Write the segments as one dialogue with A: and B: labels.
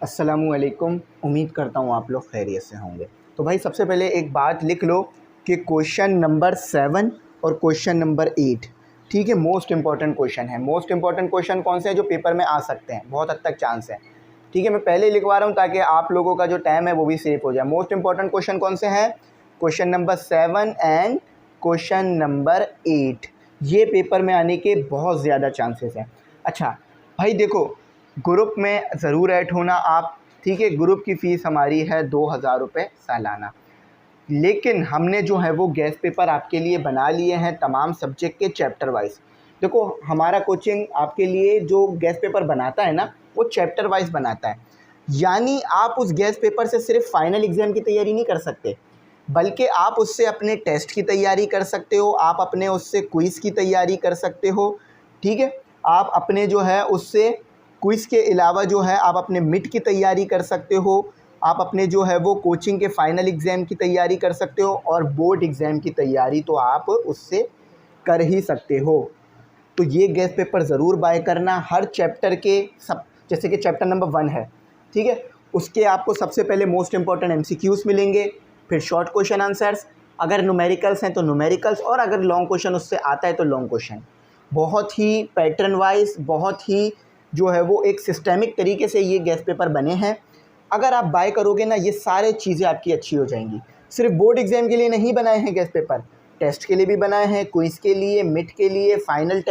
A: अस्सलामुअलैकुम। उम्मीद करता हूँ आप लोग खैरियत से होंगे। तो भाई सबसे पहले एक बात लिख लो कि क्वेश्चन नंबर 7 और क्वेश्चन नंबर 8 ठीक है, मोस्ट इंपॉर्टेंट क्वेश्चन है। मोस्ट इंपॉर्टेंट क्वेश्चन कौन से हैं जो पेपर में आ सकते हैं, बहुत हद तक चांस है। ठीक है, मैं पहले ही लिखवा रहा हूँ ताकि आप लोगों का जो टाइम है वो भी सेव हो जाए। मोस्ट इंपॉर्टेंट क्वेश्चन कौन से हैं? Question number 7 and question number 8, ये पेपर में आने के बहुत ज़्यादा चांसेस हैं। अच्छा भाई देखो, ग्रुप में ज़रूर ऐड होना आप, ठीक है। ग्रुप की फ़ीस हमारी है 2000 रुपये सालाना, लेकिन हमने जो है वो गेस्ट पेपर आपके लिए बना लिए हैं तमाम सब्जेक्ट के चैप्टर वाइज। देखो हमारा कोचिंग आपके लिए जो गेस्ट पेपर बनाता है ना, वो चैप्टर वाइज बनाता है। यानी आप उस गेस्ट पेपर से सिर्फ फाइनल एग्ज़ाम की तैयारी नहीं कर सकते, बल्कि आप उससे अपने टेस्ट की तैयारी कर सकते हो, आप अपने उससे क्विज़ की तैयारी कर सकते हो, ठीक है। आप अपने जो है उससे क्विज़ के अलावा जो है आप अपने मिड की तैयारी कर सकते हो, आप अपने जो है वो कोचिंग के फ़ाइनल एग्ज़ाम की तैयारी कर सकते हो, और बोर्ड एग्ज़ाम की तैयारी तो आप उससे कर ही सकते हो। तो ये गेस्ट पेपर ज़रूर बाय करना। हर चैप्टर के सब, जैसे कि चैप्टर नंबर 1 है, ठीक है, उसके आपको सबसे पहले मोस्ट इंपॉर्टेंट MCQs मिलेंगे, फिर शॉर्ट क्वेश्चन आंसर्स, अगर न्यूमेरिकल्स हैं तो न्यूमेरिकल्स, और अगर लॉन्ग क्वेश्चन उससे आता है तो लॉन्ग क्वेश्चन। बहुत ही पैटर्न वाइज, बहुत ही जो है वो एक सिस्टेमिक तरीके से ये गेस्ट पेपर बने हैं। अगर आप बाय करोगे ना, ये सारे चीज़ें आपकी अच्छी हो जाएंगी। सिर्फ बोर्ड एग्ज़ाम के लिए नहीं बनाए हैं गेस्ट पेपर, टेस्ट के लिए भी बनाए हैं, क्विज़ के लिए, मिड के लिए, फाइनल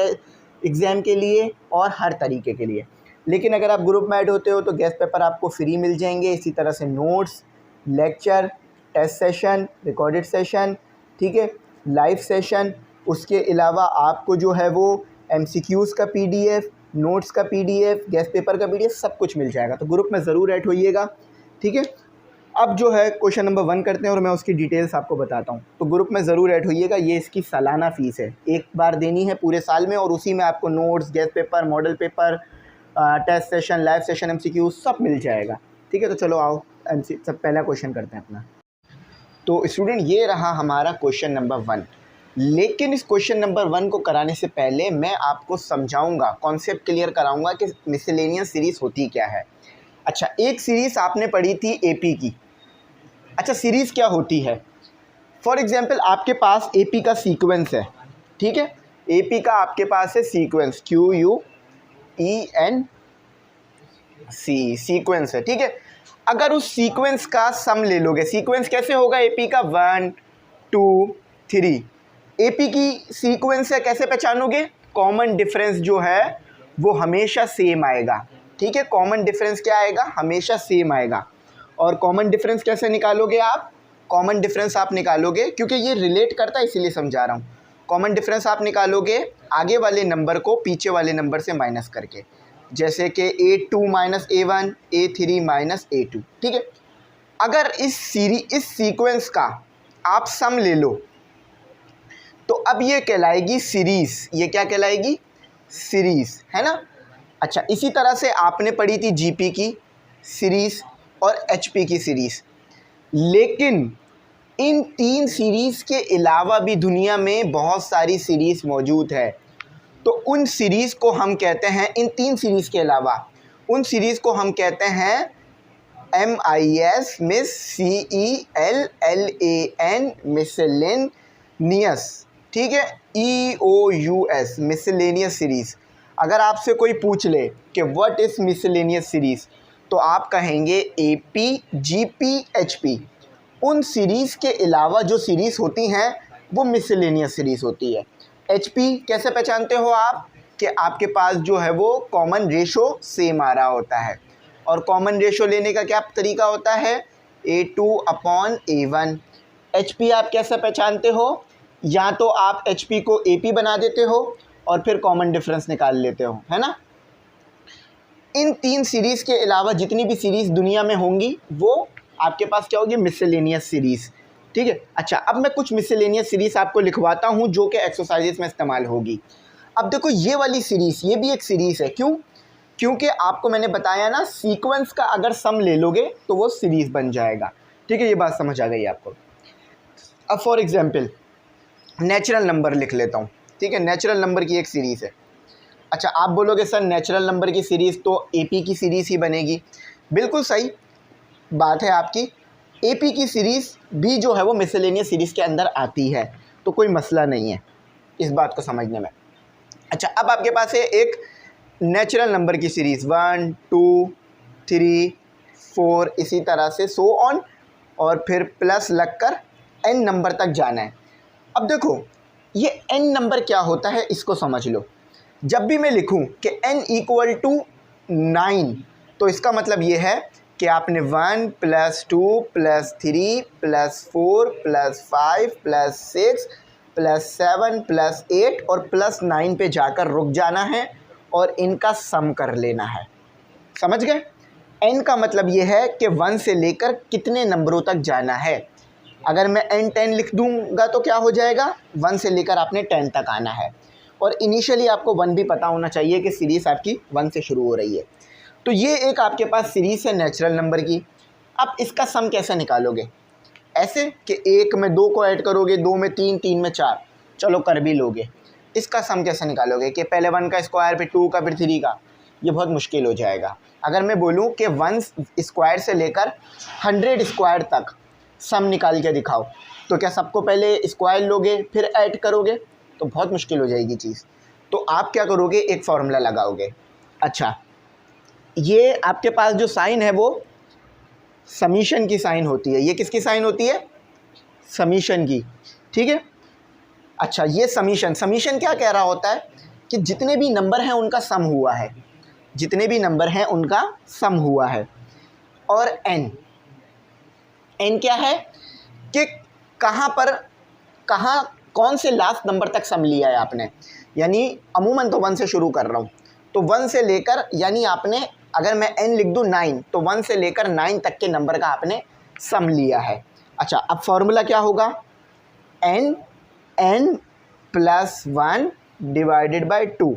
A: एग्ज़ाम के लिए, और हर तरीके के लिए। लेकिन अगर आप ग्रुप में ऐड होते हो तो गेस्ट पेपर आपको फ्री मिल जाएंगे। इसी तरह से notes, lecture, test session, recorded session, ठीक है, लाइव सेशन, उसके अलावा आपको जो है वो MCQs का PDF, नोट्स का PDF, गेस्ट पेपर का PDF, सब कुछ मिल जाएगा। तो ग्रुप में ज़रूर ऐड होइएगा, ठीक है। अब जो है क्वेश्चन नंबर 1 करते हैं और मैं उसकी डिटेल्स आपको बताता हूँ। तो ग्रुप में ज़रूर ऐड होइएगा। ये इसकी सालाना फ़ीस है, एक बार देनी है पूरे साल में, और उसी में आपको notes, guess paper, model paper, test session, live session, MCQ सब मिल जाएगा, ठीक है। तो चलो आओ सब पहला क्वेश्चन करते हैं अपना। तो स्टूडेंट ये रहा हमारा क्वेश्चन नंबर 1। लेकिन इस क्वेश्चन नंबर 1 को कराने से पहले मैं आपको समझाऊंगा, कॉन्सेप्ट क्लियर कराऊंगा कि मिसलेनियस सीरीज़ होती क्या है। अच्छा, एक सीरीज़ आपने पढ़ी थी AP की। अच्छा, सीरीज़ क्या होती है? फॉर एग्जांपल आपके पास AP का सीक्वेंस है, ठीक है। AP का आपके पास है सीक्वेंस, QUENC, सीक्वेंस है, ठीक है। अगर उस सीक्वेंस का सम ले लोगे, सीक्वेंस कैसे होगा AP का? 1 2 3। AP की सीक्वेंस है, कैसे पहचानोगे? कॉमन डिफरेंस जो है वो हमेशा सेम आएगा, ठीक है। कॉमन डिफरेंस क्या आएगा? हमेशा सेम आएगा। और कॉमन डिफरेंस कैसे निकालोगे आप? कॉमन डिफरेंस आप निकालोगे, क्योंकि ये रिलेट करता है इसीलिए समझा रहा हूँ। कॉमन डिफरेंस आप निकालोगे आगे वाले नंबर को पीछे वाले नंबर से माइनस करके, जैसे कि A2 minus A1, A3 minus A2, ठीक है। अगर इस सीक्वेंस का आप सम ले लो तो अब ये कहलाएगी सीरीज़। ये क्या कहलाएगी? सीरीज़, है ना। अच्छा, इसी तरह से आपने पढ़ी थी GP की सीरीज़ और HP की सीरीज़। लेकिन इन 3 सीरीज़ के अलावा भी दुनिया में बहुत सारी सीरीज़ मौजूद है। तो उन सीरीज़ को हम कहते हैं, इन 3 सीरीज़ के अलावा उन सीरीज़ को हम कहते हैं MIS, CELLAN, मिसलेनियस, ठीक है, EOUS, मिसलेनियस सीरीज़। अगर आपसे कोई पूछ ले कि व्हाट इज़ मिसलेनियस सीरीज़, तो आप कहेंगे AP, GP, HP। उन सीरीज़ के अलावा जो सीरीज़ होती हैं वो मिसलेनियस सीरीज़ होती है। HP कैसे पहचानते हो आप? कि आपके पास जो है वो कॉमन रेशो सेम आ रहा होता है। और कॉमन रेशो लेने का क्या तरीका होता है? A2/A1। HP आप कैसे पहचानते हो? या तो आप HP को AP बना देते हो और फिर कॉमन डिफरेंस निकाल लेते हो, है ना। इन 3 सीरीज़ के अलावा जितनी भी सीरीज़ दुनिया में होंगी वो आपके पास क्या होगी? मिसलेनियस सीरीज़, ठीक है। अच्छा, अब मैं कुछ मिसलेनियस सीरीज़ आपको लिखवाता हूँ जो कि एक्सरसाइजेस में इस्तेमाल होगी। अब देखो ये वाली सीरीज़, ये भी एक सीरीज़ है। क्यों? क्योंकि आपको मैंने बताया ना, सीक्वेंस का अगर सम ले लोगे तो वो सीरीज़ बन जाएगा, ठीक है। ये बात समझ आ गई आपको। अब फॉर एग्जांपल नेचुरल नंबर लिख लेता हूँ, ठीक है। नेचुरल नंबर की एक सीरीज़ है। अच्छा, आप बोलोगे सर नेचुरल नंबर की सीरीज़ तो AP की सीरीज़ ही बनेगी। बिल्कुल सही बात है आपकी। एपी की सीरीज़ भी जो है वो मिसलेनियस सीरीज़ के अंदर आती है, तो कोई मसला नहीं है इस बात को समझने में। अच्छा, अब आपके पास है एक नेचुरल नंबर की सीरीज़ 1 2 3 4 इसी तरह से सो ऑन, और फिर प्लस लगकर n नंबर तक जाना है। अब देखो ये n नंबर क्या होता है इसको समझ लो। जब भी मैं लिखूं कि n इक्वल टू 9, तो इसका मतलब ये है कि आपने 1 + 2 + 3 + 4 + 5 + 6 + 7 + 8 और +9 पे जाकर रुक जाना है और इनका सम कर लेना है। समझ गए? n का मतलब ये है कि 1 से लेकर कितने नंबरों तक जाना है। अगर मैं n 10 लिख दूंगा तो क्या हो जाएगा, 1 से लेकर आपने 10 तक आना है। और इनिशियली आपको 1 भी पता होना चाहिए कि सीरीज़ आपकी 1 से शुरू हो रही है। तो ये एक आपके पास सीरीज़ है नेचुरल नंबर की। अब इसका सम कैसे निकालोगे? ऐसे कि 1 में 2 को ऐड करोगे, 2 में 3, 3 में 4, चलो कर भी लोगे। इसका सम कैसे निकालोगे कि पहले 1 का स्क्वायर फिर 2 का फिर 3 का? ये बहुत मुश्किल हो जाएगा। अगर मैं बोलूँ कि 1 स्क्वायर से लेकर 100 स्क्वायर तक सम निकाल के दिखाओ, तो क्या सबको पहले स्क्वायर लोगे फिर ऐड करोगे? तो बहुत मुश्किल हो जाएगी चीज़। तो आप क्या करोगे, एक फार्मूला लगाओगे। अच्छा, ये आपके पास जो साइन है वो समीशन की साइन होती है। ये किसकी साइन होती है? समीशन की, ठीक है। अच्छा, ये समीशन क्या कह रहा होता है कि जितने भी नंबर हैं उनका सम हुआ है, जितने भी नंबर हैं उनका सम हुआ है। और n क्या है कि कहाँ कौन से लास्ट नंबर तक सम लिया है आपने। यानी अमूमन तो 1 से शुरू कर रहा हूँ, तो 1 से लेकर, यानी आपने, अगर मैं n लिख दूँ 9, तो 1 से लेकर 9 तक के नंबर का आपने सम लिया है। अच्छा, अब फॉर्मूला क्या होगा, n + 1 / 2।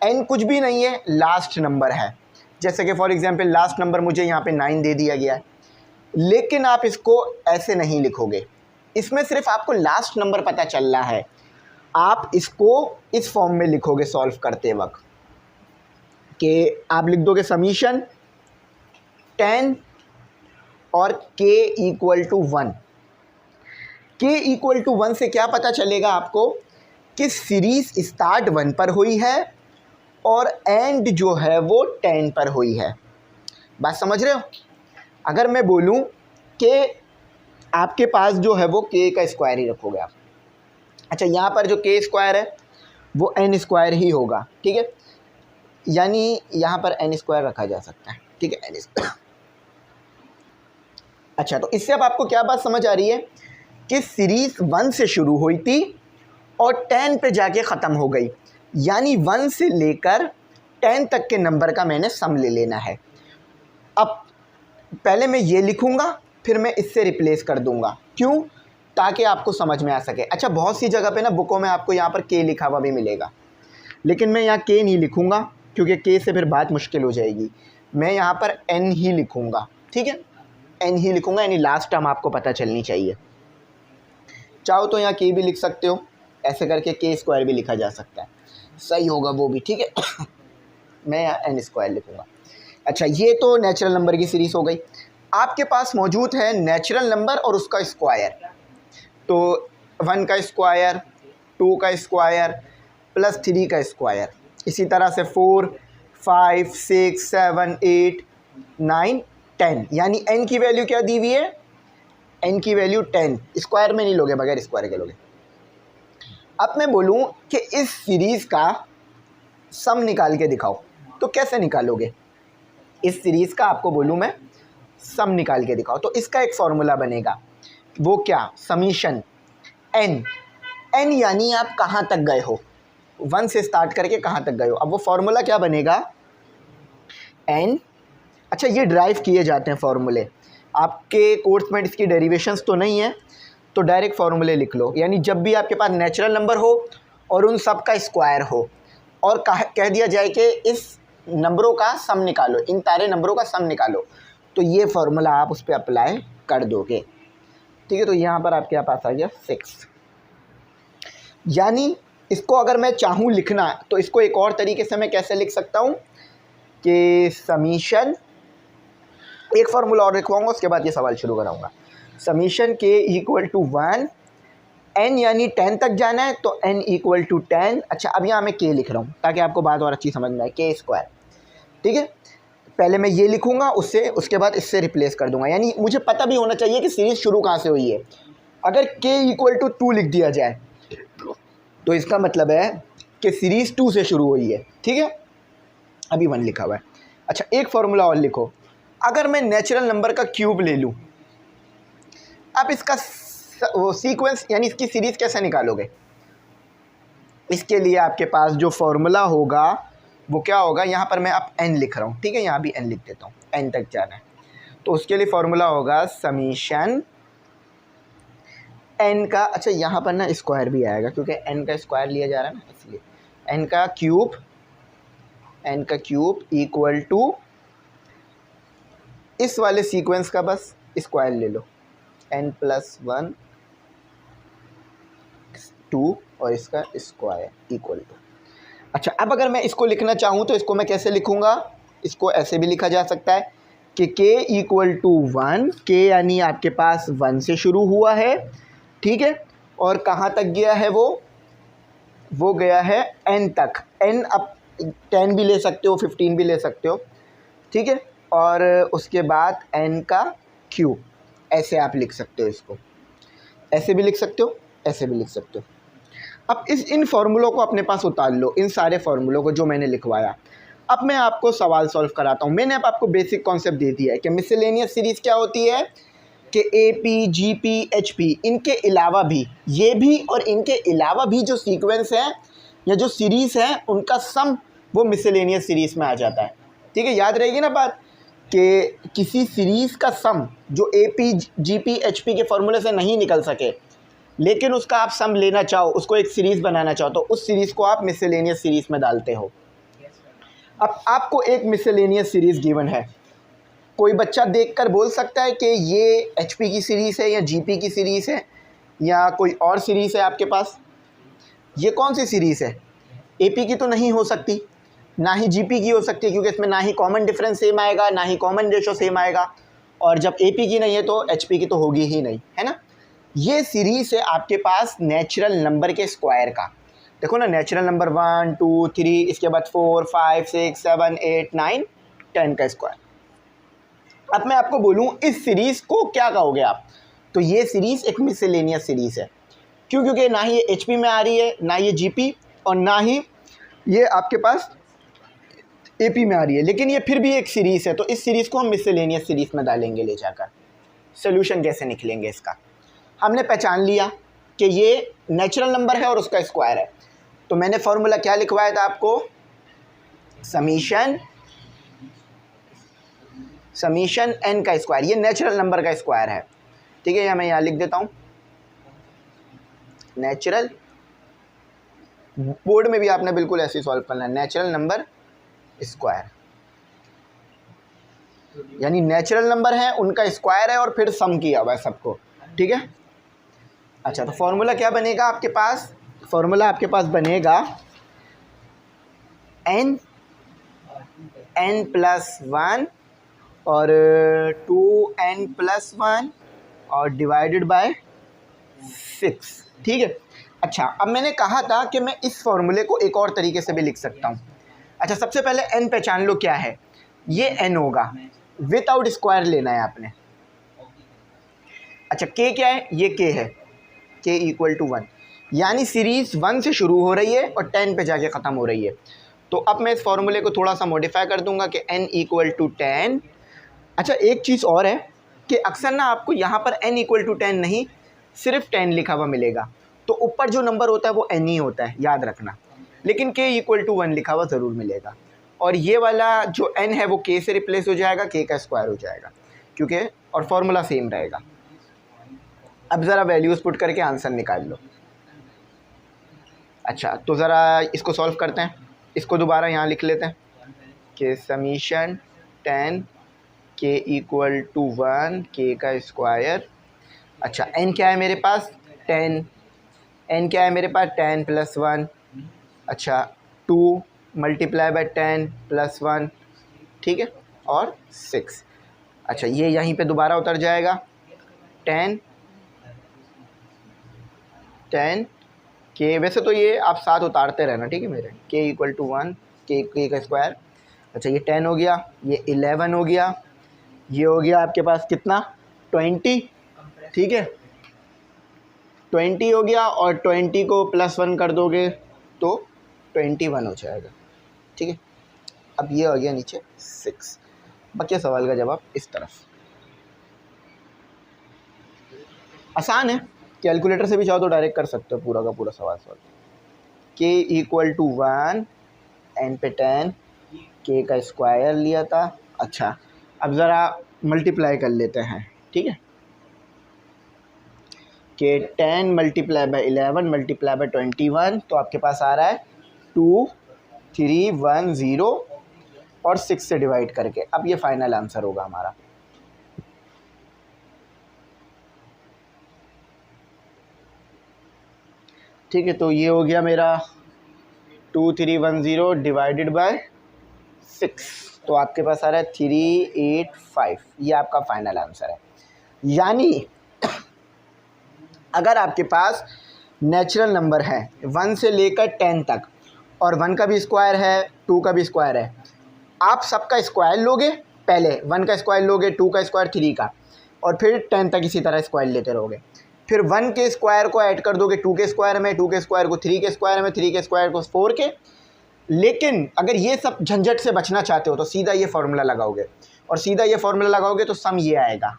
A: n कुछ भी नहीं है, लास्ट नंबर है। जैसे कि फॉर एग्जांपल लास्ट नंबर मुझे यहाँ पे 9 दे दिया गया है, लेकिन आप इसको ऐसे नहीं लिखोगे, इसमें सिर्फ आपको लास्ट नंबर पता चल रहा है। आप इसको इस फॉर्म में लिखोगे सॉल्व करते वक्त, कि आप लिख दोगे समीशन 10 और k = 1। k = 1 से क्या पता चलेगा आपको कि सीरीज़ स्टार्ट 1 पर हुई है और एंड जो है वो 10 पर हुई है। बात समझ रहे हो? अगर मैं बोलूं कि आपके पास जो है वो k का स्क्वायर ही रखोगे आप। अच्छा, यहाँ पर जो k स्क्वायर है वो n स्क्वायर ही होगा, ठीक है। यानी यहाँ पर n स्क्वायर रखा जा सकता है, ठीक है, n स्क्वायर। अच्छा, तो इससे अब आपको क्या बात समझ आ रही है कि सीरीज़ 1 से शुरू हुई थी और 10 पे जाके ख़त्म हो गई, यानी 1 से लेकर 10 तक के नंबर का मैंने सम ले लेना है। अब पहले मैं ये लिखूँगा, फिर मैं इससे रिप्लेस कर दूँगा। क्यों? ताकि आपको समझ में आ सके। अच्छा, बहुत सी जगह पे ना बुकों में आपको यहाँ पर k लिखा हुआ भी मिलेगा, लेकिन मैं यहाँ k नहीं लिखूँगा क्योंकि k से फिर बात मुश्किल हो जाएगी। मैं यहाँ पर n ही लिखूँगा, ठीक है, n ही लिखूँगा, यानी लास्ट टर्म आपको पता चलनी चाहिए। चाहो तो यहाँ k भी लिख सकते हो, ऐसे करके k² भी लिखा जा सकता है, सही होगा वो भी, ठीक है। मैं यहाँ n² लिखूँगा। अच्छा, ये तो नेचुरल नंबर की सीरीज़ हो गई। आपके पास मौजूद है नेचुरल नंबर और उसका स्क्वायर। तो 1 का स्क्वायर, 2 का स्क्वायर + 3 का स्क्वायर, इसी तरह से 4 5 6 7 8 9 10, यानी n की वैल्यू क्या दी हुई है, n की वैल्यू 10। स्क्वायर में नहीं लोगे, बगैर स्क्वायर के लोगे। अब मैं बोलूँ कि इस सीरीज़ का सम निकाल के दिखाओ, तो कैसे निकालोगे? इस सीरीज़ का आपको बोलूँ मैं सम निकाल के दिखाओ, तो इसका एक फार्मूला बनेगा। वो क्या? समीशन n यानी आप कहाँ तक गए हो, 1 से स्टार्ट करके कहाँ तक गए हो। अब वो फार्मूला क्या बनेगा, n। अच्छा, ये ड्राइव किए जाते हैं फार्मूले, आपके कोर्स में इसकी डेरिवेशंस तो नहीं है, तो डायरेक्ट फार्मूले लिख लो। यानी जब भी आपके पास नेचुरल नंबर हो और उन सब का स्क्वायर हो और कह दिया जाए कि इस नंबरों का सम निकालो, इन सारे नंबरों का सम निकालो, तो ये फार्मूला आप उस पर अप्लाई कर दोगे, ठीक है। तो यहाँ पर आपके पास आ गया 6। यानी इसको अगर मैं चाहूँ लिखना, तो इसको एक और तरीके से मैं कैसे लिख सकता हूँ कि समीशन एक फार्मूला और लिखवाऊंगा, उसके बाद ये सवाल शुरू कराऊंगा। समीशन के इक्वल टू 1, n यानी 10 तक जाना है तो n इक्वल टू 10। अच्छा, अब यहाँ मैं k लिख रहा हूँ ताकि आपको बात और अच्छी समझ में आए, k स्क्वायर। ठीक है, पहले मैं ये लिखूंगा उससे, उसके बाद इससे रिप्लेस कर दूंगा। यानी मुझे पता भी होना चाहिए कि सीरीज़ शुरू कहाँ से हुई है। अगर k इक्वल टू 2 लिख दिया जाए तो इसका मतलब है कि सीरीज़ 2 से शुरू हुई है। ठीक है, अभी 1 लिखा हुआ है। अच्छा, एक फार्मूला और लिखो। अगर मैं नेचुरल नंबर का क्यूब ले लूँ, अब इसका वो सीक्वेंस यानी इसकी सीरीज़ कैसे निकालोगे? इसके लिए आपके पास जो फार्मूला होगा वो क्या होगा, यहाँ पर मैं अब n लिख रहा हूँ। ठीक है, यहाँ भी n लिख देता हूँ, n तक जाना है तो उसके लिए फार्मूला होगा समीशन n का, अच्छा यहाँ पर ना स्क्वायर भी आएगा क्योंकि n का स्क्वायर लिया जा रहा है ना, इसलिए n का क्यूब इक्वल टू इस वाले सीक्वेंस का बस स्क्वायर ले लो, n+1 2 और इसका स्क्वायर इक्वल टू। अच्छा, अब अगर मैं इसको लिखना चाहूँ तो इसको मैं कैसे लिखूँगा? इसको ऐसे भी लिखा जा सकता है कि k इक्वल टू 1, k यानी आपके पास 1 से शुरू हुआ है। ठीक है, और कहाँ तक गया है वो गया है n तक। n अब 10 भी ले सकते हो, 15 भी ले सकते हो। ठीक है, और उसके बाद n का क्यूब, ऐसे आप लिख सकते हो इसको, ऐसे भी लिख सकते हो, ऐसे भी लिख सकते हो। अब इन फार्मूलों को अपने पास उतार लो, इन सारे फार्मूलों को जो मैंने लिखवाया। अब मैं आपको सवाल सॉल्व कराता हूँ। मैंने अब आपको बेसिक कॉन्सेप्ट दे दिया है कि मिसलेनियस सीरीज़ क्या होती है, कि AP, GP, HP, इनके अलावा भी, ये भी और इनके अलावा भी जो सीक्वेंस है या जो सीरीज़ है उनका सम वो मिसलेनियस सीरीज़ में आ जाता है। ठीक है, याद रहेगी ना बात कि किसी सीरीज़ का सम जो AP, GP, HP के फार्मूले से नहीं निकल सके, लेकिन उसका आप सम लेना चाहो, उसको एक सीरीज़ बनाना चाहो, तो उस सीरीज़ को आप मिसलेनियस सीरीज़ में डालते हो। अब आपको एक मिसलेनियस सीरीज़ गिवन है, कोई बच्चा देखकर बोल सकता है कि ये HP की सीरीज़ है या GP की सीरीज़ है या कोई और सीरीज़ है आपके पास। ये कौन सी सीरीज़ है? AP की तो नहीं हो सकती, ना ही GP की हो सकती है, क्योंकि इसमें ना ही कॉमन डिफरेंस सेम आएगा, ना ही कॉमन रेशो सेम आएगा। और जब AP की नहीं है तो HP की तो होगी ही नहीं, है ना। ये सीरीज़ है आपके पास नेचुरल नंबर के स्क्वायर का। देखो ना, नेचुरल नंबर 1 2 3, इसके बाद 4 5 6 7 8 9 10 का स्क्वायर। अब मैं आपको बोलूँ इस सीरीज़ को क्या कहोगे आप, तो ये सीरीज़ एक मिसलेनियस सीरीज़ है। क्यों? क्योंकि ना ही ये HP में आ रही है, ना ये GP, और ना ही ये आपके पास AP में आ रही है, लेकिन ये फिर भी एक सीरीज़ है। तो इस सीरीज़ को हम मिसलेनियस सीरीज़ में डालेंगे ले जाकर। सोल्यूशन कैसे निकलेंगे इसका? हमने पहचान लिया कि ये नेचुरल नंबर है और उसका स्क्वायर है, तो मैंने फार्मूला क्या लिखवाया था आपको, समीशन n का स्क्वायर, ये नेचुरल नंबर का स्क्वायर है। ठीक है, या मैं यहाँ लिख देता हूँ नेचुरल, बोर्ड में भी आपने बिल्कुल ऐसे सॉल्व करना है, नेचुरल नंबर स्क्वायर, यानी नेचुरल नंबर है उनका स्क्वायर है और फिर सम किया हुआ है सबको। ठीक है, अच्छा, तो फार्मूला क्या बनेगा आपके पास? फार्मूला आपके पास बनेगा n+1 और 2n+1 और डिवाइडेड बाय 6। ठीक है, अच्छा, अब मैंने कहा था कि मैं इस फार्मूले को एक और तरीके से भी लिख सकता हूँ। अच्छा, सबसे पहले n पहचान लो क्या है, ये n होगा, विदाउट स्क्वायर लेना है आपने। अच्छा, k क्या है? ये k है, k इक्वल टू 1, यानी सीरीज़ 1 से शुरू हो रही है और 10 पे जाके ख़त्म हो रही है। तो अब मैं इस फार्मूले को थोड़ा सा मॉडिफाई कर दूंगा कि n इक्वल टू 10। अच्छा, एक चीज़ और है कि अक्सर ना आपको यहाँ पर n इक्वल टू 10 नहीं, सिर्फ 10 लिखा हुआ मिलेगा, तो ऊपर जो नंबर होता है वो n ही होता है, याद रखना। लेकिन k इक्वल टू 1 लिखा हुआ ज़रूर मिलेगा, और ये वाला जो n है वो k से रिप्लेस हो जाएगा, k का स्क्वायर हो जाएगा, क्योंकि और फार्मूला सेम रहेगा। अब ज़रा वैल्यूज़ पुट करके आंसर निकाल लो। अच्छा, तो ज़रा इसको सॉल्व करते हैं, इसको दोबारा यहाँ लिख लेते हैं कि summation 10 k equal to 1 k का स्क्वायर। अच्छा, n क्या है मेरे पास? 10। n क्या है मेरे पास? 10+1। अच्छा, 2 मल्टीप्लाई बाय 10+1, ठीक है, और 6। अच्छा ये यहीं पे दोबारा उतर जाएगा 10 के, वैसे तो ये आप साथ उतारते रहना, ठीक है मेरे, k इक्वल टू 1 के का स्क्वायर। अच्छा ये 10 हो गया, ये 11 हो गया, ये हो गया आपके पास कितना 20, ठीक है 20 हो गया, और 20 को +1 कर दोगे तो 21 हो जाएगा, ठीक है। अब ये हो गया नीचे 6। बाकी सवाल का जवाब इस तरफ आसान है, कैलकुलेटर से भी चाहो तो डायरेक्ट कर सकते हो पूरा का पूरा सवाल solve. k equal to 1 n पे 10 k का स्क्वायर लिया था। अच्छा अब ज़रा मल्टीप्लाई कर लेते हैं, ठीक है कि 10 मल्टीप्लाई बाई 11 मल्टीप्लाई बाई 21, तो आपके पास आ रहा है 2310 और 6 से डिवाइड करके। अब ये फाइनल आंसर होगा हमारा। ठीक है, तो ये हो गया मेरा 2310 डिवाइडेड बाय 6, तो आपके पास आ रहा है 385। ये आपका फाइनल आंसर है। यानी अगर आपके पास नेचुरल नंबर है 1 से लेकर 10 तक, और 1 का भी स्क्वायर है 2 का भी स्क्वायर है, आप सबका स्क्वायर लोगे, पहले 1 का स्क्वायर लोगे, 2 का स्क्वायर 3 का, और फिर 10 तक इसी तरह स्क्वायर लेते रहोगे। फिर 1 के स्क्वायर को ऐड कर दोगे 2 के स्क्वायर में, 2 के स्क्वायर को 3 के स्क्वायर में, 3 के स्क्वायर को 4 के। लेकिन अगर ये सब झंझट से बचना चाहते हो तो सीधा ये फार्मूला लगाओगे, और सीधा ये फार्मूला लगाओगे तो सम ये आएगा,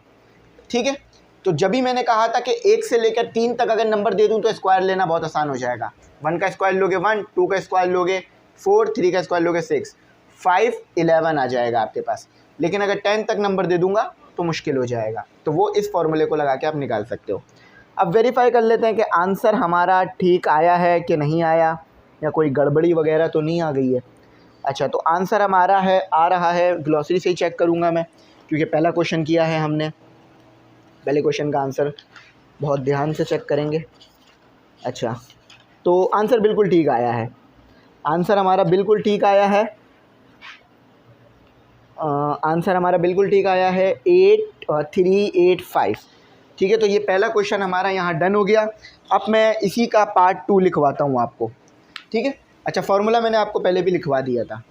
A: ठीक है। तो जब भी मैंने कहा था कि 1 से लेकर 3 तक अगर नंबर दे दूं तो स्क्वायर लेना बहुत आसान हो जाएगा। 1 का स्क्वायर लोगे 1, 2 का स्क्वायर लोगे 4, 3 का स्क्वायर लोगे 6, 5, 11 आ जाएगा आपके पास। लेकिन अगर 10 तक नंबर दे दूंगा तो मुश्किल हो जाएगा, तो वो इस फॉर्मूले को लगा के आप निकाल सकते हो। अब वेरीफाई कर लेते हैं कि आंसर हमारा ठीक आया है कि नहीं आया, या कोई गड़बड़ी वगैरह तो नहीं आ गई है। अच्छा तो आंसर हमारा है, आ रहा है, ग्लॉसरी से ही चेक करूँगा मैं, क्योंकि पहला क्वेश्चन किया है हमने। पहले क्वेश्चन का आंसर बहुत ध्यान से चेक करेंगे। अच्छा तो आंसर बिल्कुल ठीक आया है, आंसर हमारा बिल्कुल ठीक आया है, आंसर हमारा बिल्कुल ठीक आया है 8385, ठीक है। तो ये पहला क्वेश्चन हमारा यहाँ डन हो गया। अब मैं इसी का पार्ट 2 लिखवाता हूँ आपको, ठीक है। अच्छा फार्मूला मैंने आपको पहले भी लिखवा दिया था।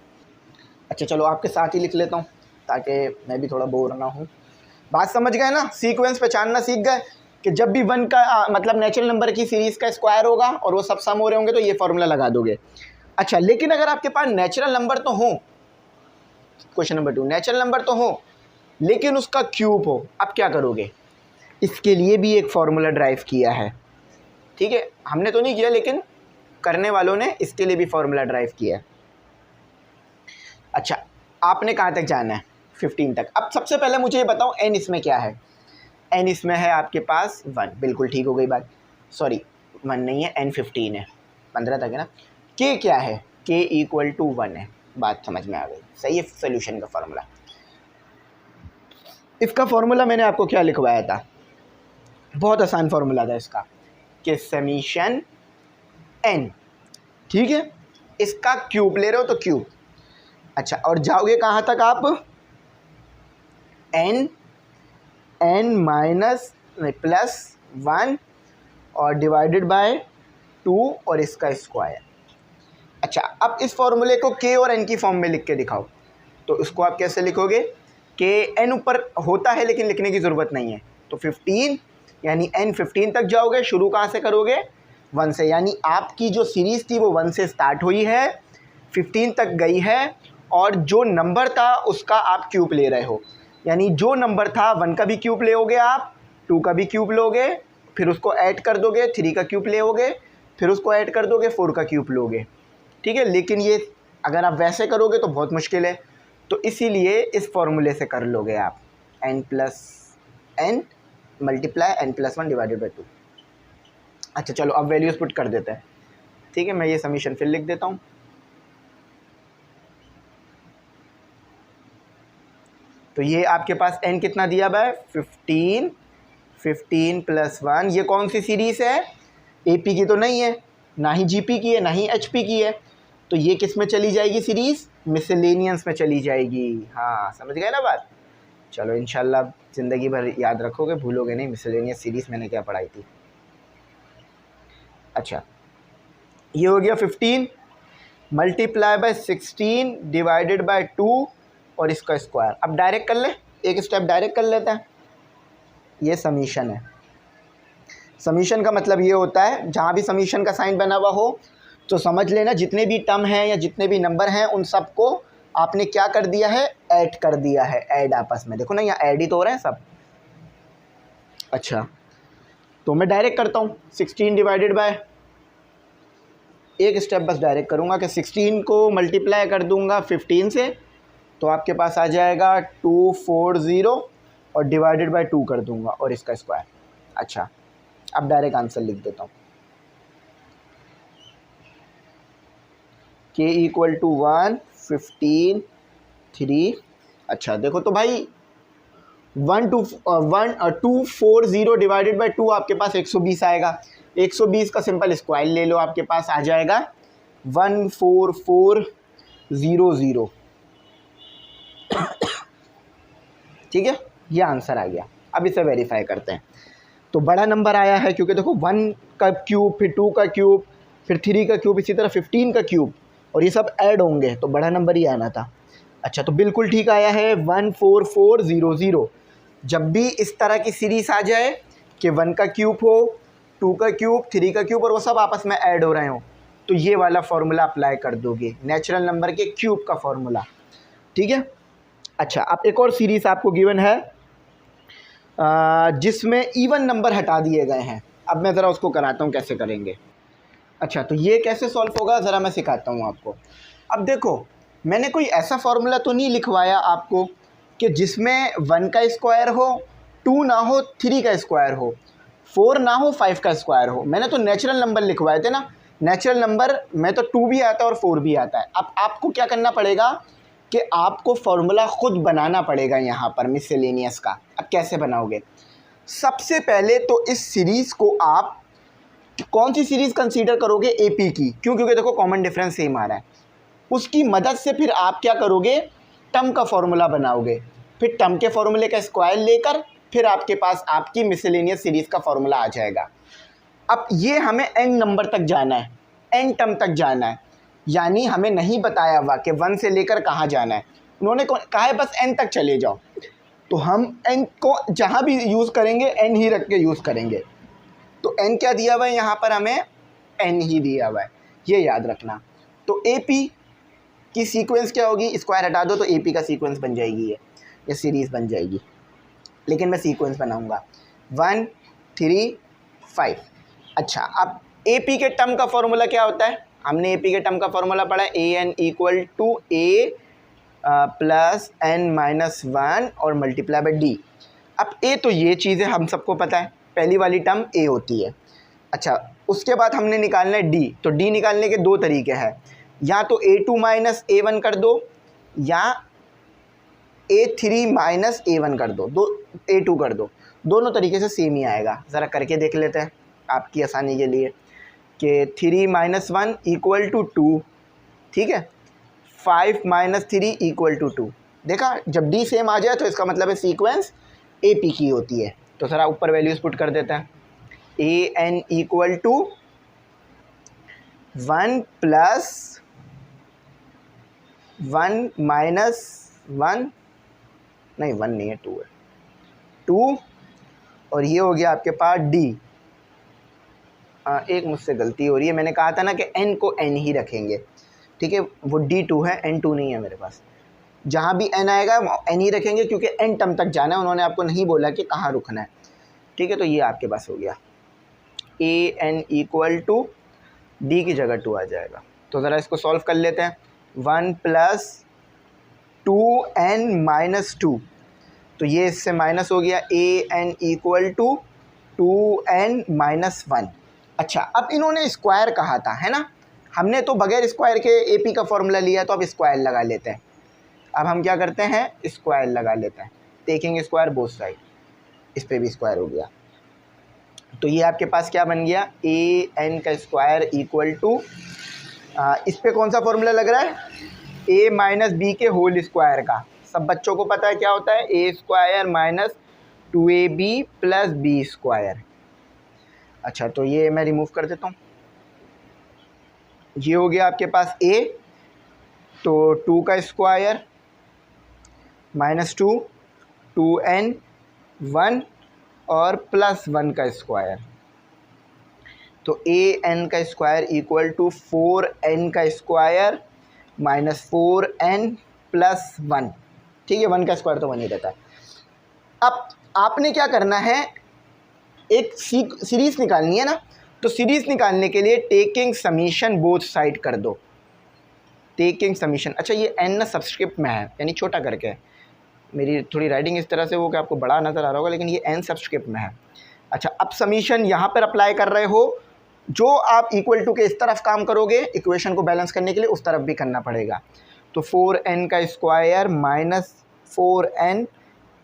A: अच्छा चलो आपके साथ ही लिख लेता हूँ ताकि मैं भी थोड़ा बोर ना हूँ। बात समझ गए ना, सीक्वेंस पहचानना सीख गए कि जब भी 1 का मतलब नेचुरल नंबर की सीरीज़ का स्क्वायर होगा और वो सब सम हो रहे होंगे तो ये फार्मूला लगा दोगे। अच्छा लेकिन अगर आपके पास नेचुरल नंबर तो हो, क्वेश्चन नंबर 2, नेचुरल नंबर तो हो लेकिन उसका क्यूब हो, अब क्या करोगे? इसके लिए भी एक फार्मूला ड्राइव किया है, ठीक है। हमने तो नहीं किया लेकिन करने वालों ने इसके लिए भी फार्मूला ड्राइव किया है। अच्छा आपने कहाँ तक जाना है? 15 तक। अब सबसे पहले मुझे ये बताओ n इसमें क्या है? n इसमें है आपके पास 1, बिल्कुल ठीक हो गई बात, सॉरी 1 नहीं है, n 15 है, 15 तक है ना। k क्या है? k इक्वल टू 1 है, बात समझ में आ गई, सही है। सोल्यूशन का फार्मूला, इसका फार्मूला मैंने आपको क्या लिखवाया था, बहुत आसान फार्मूला था इसका, कि समीशन n, ठीक है, इसका क्यूब ले रहे हो तो क्यूब। अच्छा और जाओगे कहाँ तक आप? n माइनस +1 और डिवाइडेड बाय 2 और इसका स्क्वायर। अच्छा अब इस फॉर्मूले को k और n की फॉर्म में लिख के दिखाओ, तो उसको आप कैसे लिखोगे? कि n ऊपर होता है लेकिन लिखने की ज़रूरत नहीं है, तो 15 यानी n 15 तक जाओगे, शुरू कहाँ से करोगे? 1 से, यानी आपकी जो सीरीज़ थी वो 1 से स्टार्ट हुई है, 15 तक गई है, और जो नंबर था उसका आप क्यूब ले रहे हो। यानी जो नंबर था 1 का भी क्यूब लोगे आप, 2 का भी क्यूब लोगे, फिर उसको ऐड कर दोगे, 3 का क्यूब लोगे, फिर उसको ऐड कर दोगे, 4 का क्यूब लोगे, ठीक है। लेकिन ये अगर आप वैसे करोगे तो बहुत मुश्किल है, तो इसीलिए इस फॉर्मूले से कर लोगे आप, n plus n multiply n plus 1 divided by 2। अच्छा चलो अब वैल्यूज़ पुट कर देते हैं, ठीक है। मैं ये समीशन फिर लिख देता हूँ। तो ये आपके पास n कितना दिया हुआ है? 15, 15 प्लस 1। ये कौन सी सीरीज़ है? AP की तो नहीं है, ना ही GP की है, ना ही HP की है, तो ये किस में चली जाएगी सीरीज़? मिसलेनियस में चली जाएगी। हाँ समझ गए ना बात, चलो इंशाल्लाह ज़िंदगी भर याद रखोगे, भूलोगे नहीं मिसलेनियस सीरीज़ मैंने क्या पढ़ाई थी। अच्छा, ये हो गया 15 मल्टीप्लाई बाय 16 डिवाइडेड बाय 2 और इसका स्क्वायर। अब डायरेक्ट कर ले, एक स्टेप डायरेक्ट कर लेते हैं। ये समीशन है। समीशन का मतलब ये होता है जहाँ भी समीशन का साइन बना हुआ हो तो समझ लेना जितने भी टर्म हैं या जितने भी नंबर हैं उन सबको आपने क्या कर दिया है, ऐड कर दिया है। ऐड आपस में, देखो ना यहाँ ऐड ही तो हो रहे हैं सब। अच्छा, तो मैं डायरेक्ट करता हूँ 16 डिवाइडेड बाय, एक स्टेप बस डायरेक्ट करूँगा कि 16 को मल्टीप्लाई कर दूँगा 15 से तो आपके पास आ जाएगा 240 और डिवाइडेड बाय 2 कर दूँगा और इसका स्क्वायर। अच्छा, अब डायरेक्ट आंसर लिख देता हूँ। k equal to 1 15 3। अच्छा देखो तो भाई 240 डिवाइडेड बाई 2 आपके पास 120 आएगा। 120 का सिंपल स्क्वायर ले लो, आपके पास आ जाएगा 14400। ठीक है, ये आंसर आ गया। अब इसे वेरीफाई करते हैं। तो बड़ा नंबर आया है क्योंकि देखो 1 का क्यूब, फिर 2 का क्यूब, फिर 3 का क्यूब, इसी तरह 15 का क्यूब और ये सब ऐड होंगे तो बड़ा नंबर ही आना था। अच्छा, तो बिल्कुल ठीक आया है 14400। जब भी इस तरह की सीरीज़ आ जाए कि 1 का क्यूब हो, 2 का क्यूब, 3 का क्यूब और वो सब आपस में ऐड हो रहे हो तो ये वाला फार्मूला अप्लाई कर दोगे, नेचुरल नंबर के क्यूब का फार्मूला। ठीक है। अच्छा, अब एक और सीरीज़ आपको गिवन है जिसमें इवन नंबर हटा दिए गए हैं। अब मैं ज़रा उसको कराता हूँ कैसे करेंगे। अच्छा, तो ये कैसे सॉल्व होगा ज़रा मैं सिखाता हूँ आपको। अब देखो, मैंने कोई ऐसा फार्मूला तो नहीं लिखवाया आपको कि जिसमें 1 का स्क्वायर हो, 2 ना हो, 3 का स्क्वायर हो, 4 ना हो, 5 का स्क्वायर हो। मैंने तो नेचुरल नंबर लिखवाए थे ना। नेचुरल नंबर में तो 2 भी आता है और 4 भी आता है। अब आपको क्या करना पड़ेगा कि आपको फार्मूला ख़ुद बनाना पड़ेगा यहाँ पर मिसलेनियस का। अब कैसे बनाओगे? सबसे पहले तो इस सीरीज़ को आप कौन सी सीरीज़ कंसीडर करोगे? एपी की। क्यों? क्योंकि देखो कॉमन डिफरेंस सेम आ रहा है। उसकी मदद से फिर आप क्या करोगे? टर्म का फार्मूला बनाओगे। फिर टर्म के फार्मूले का स्क्वायर लेकर फिर आपके पास आपकी मिसलेनियस सीरीज़ का फार्मूला आ जाएगा। अब ये हमें एन नंबर तक जाना है, एन टर्म तक जाना है, यानी हमें नहीं बताया हुआ कि 1 से लेकर कहाँ जाना है। उन्होंने कहा है बस एन तक चले जाओ, तो हम एन को जहाँ भी यूज़ करेंगे एन ही रख के यूज़ करेंगे। तो एन क्या दिया हुआ है यहाँ पर? हमें एन ही दिया हुआ है, ये याद रखना। तो ए पी की सीक्वेंस क्या होगी? स्क्वायर हटा दो तो ए पी का सीक्वेंस बन जाएगी, ये सीरीज़ बन जाएगी। लेकिन मैं सीक्वेंस बनाऊंगा 1 3 5। अच्छा, अब ए पी के टर्म का फॉर्मूला क्या होता है? हमने ए पी के टर्म का फॉर्मूला पढ़ा है, a n equal to a plus n minus 1 और मल्टीप्लाई बाई डी। अब ए तो ये चीज़ें हम सबको पता है, पहली वाली टर्म ए होती है। अच्छा, उसके बाद हमने निकालना है डी। तो डी निकालने के 2 तरीके हैं, या तो A2 माइनस A1 कर दो या A3 माइनस A1 कर दो, A2 कर दो। दोनों तरीके से सेम ही आएगा। ज़रा करके देख लेते हैं आपकी आसानी के लिए कि 3 माइनस 1 इक्वल टू 2, ठीक है। 5 माइनस 3 इक्वल टू 2। देखा, जब डी सेम आ जाए तो इसका मतलब है सीक्वेंस ए पी की होती है। तो ज़रा ऊपर वैल्यूज़ पुट कर देते हैं। A n equal to 1 plus 1 minus 1, नहीं 1 नहीं है, 2 है, 2 और ये हो गया आपके पास डी। एक मुझसे गलती हो रही है, मैंने कहा था ना कि n को n ही रखेंगे, ठीक है। वो D2 है, N2 नहीं है मेरे पास। जहाँ भी n आएगा n ही रखेंगे क्योंकि n टर्म तक जाना है, उन्होंने आपको नहीं बोला कि कहाँ रुकना है, ठीक है। तो ये आपके पास हो गया a n equal to D की जगह 2 आ जाएगा। तो ज़रा इसको सॉल्व कर लेते हैं। 1 प्लस 2n माइनस 2, तो ये इससे माइनस हो गया। A n equal to 2n minus 1। अच्छा, अब इन्होंने स्क्वायर कहा था, है ना। हमने तो बगैर स्क्वायर के ए पी का फॉर्मूला लिया, तो अब स्क्वायर लगा लेते हैं। अब हम क्या करते हैं? स्क्वायर लगा लेते हैं। टेकिंग स्क्वायर बोथ साइड, इस पर भी स्क्वायर हो गया। तो ये आपके पास क्या बन गया? ए एन का स्क्वायर इक्वल टू, इस पर कौन सा फॉर्मूला लग रहा है? ए माइनस बी के होल स्क्वायर का। सब बच्चों को पता है क्या होता है, a square minus 2ab plus b square. अच्छा तो ये मैं रिमूव कर देता हूँ, ये हो गया आपके पास a, तो 2 का स्क्वायर माइनस 2 2n 1 और प्लस 1 का स्क्वायर, तो an का स्क्वायर इक्वल टू 4n का स्क्वायर माइनस 4n प्लस 1। ठीक है, 1 का स्क्वायर तो 1 ही रहता है। अब आपने क्या करना है, एक सीरीज निकालनी है ना, तो सीरीज निकालने के लिए टेकिंग समीशन बोथ साइड कर दो, टेकिंग समीशन। अच्छा ये n ना सबस्क्रिप्ट में है, यानी छोटा करके है, मेरी थोड़ी राइटिंग इस तरह से हो कि आपको बड़ा नज़र आ रहा होगा, लेकिन ये n सबस्क्रिप्ट में है। अच्छा अब समीशन यहाँ पर अप्लाई कर रहे हो, जो आप इक्वल टू के इस तरफ काम करोगे इक्वेशन को बैलेंस करने के लिए, उस तरफ भी करना पड़ेगा। तो 4n का स्क्वायर माइनस 4n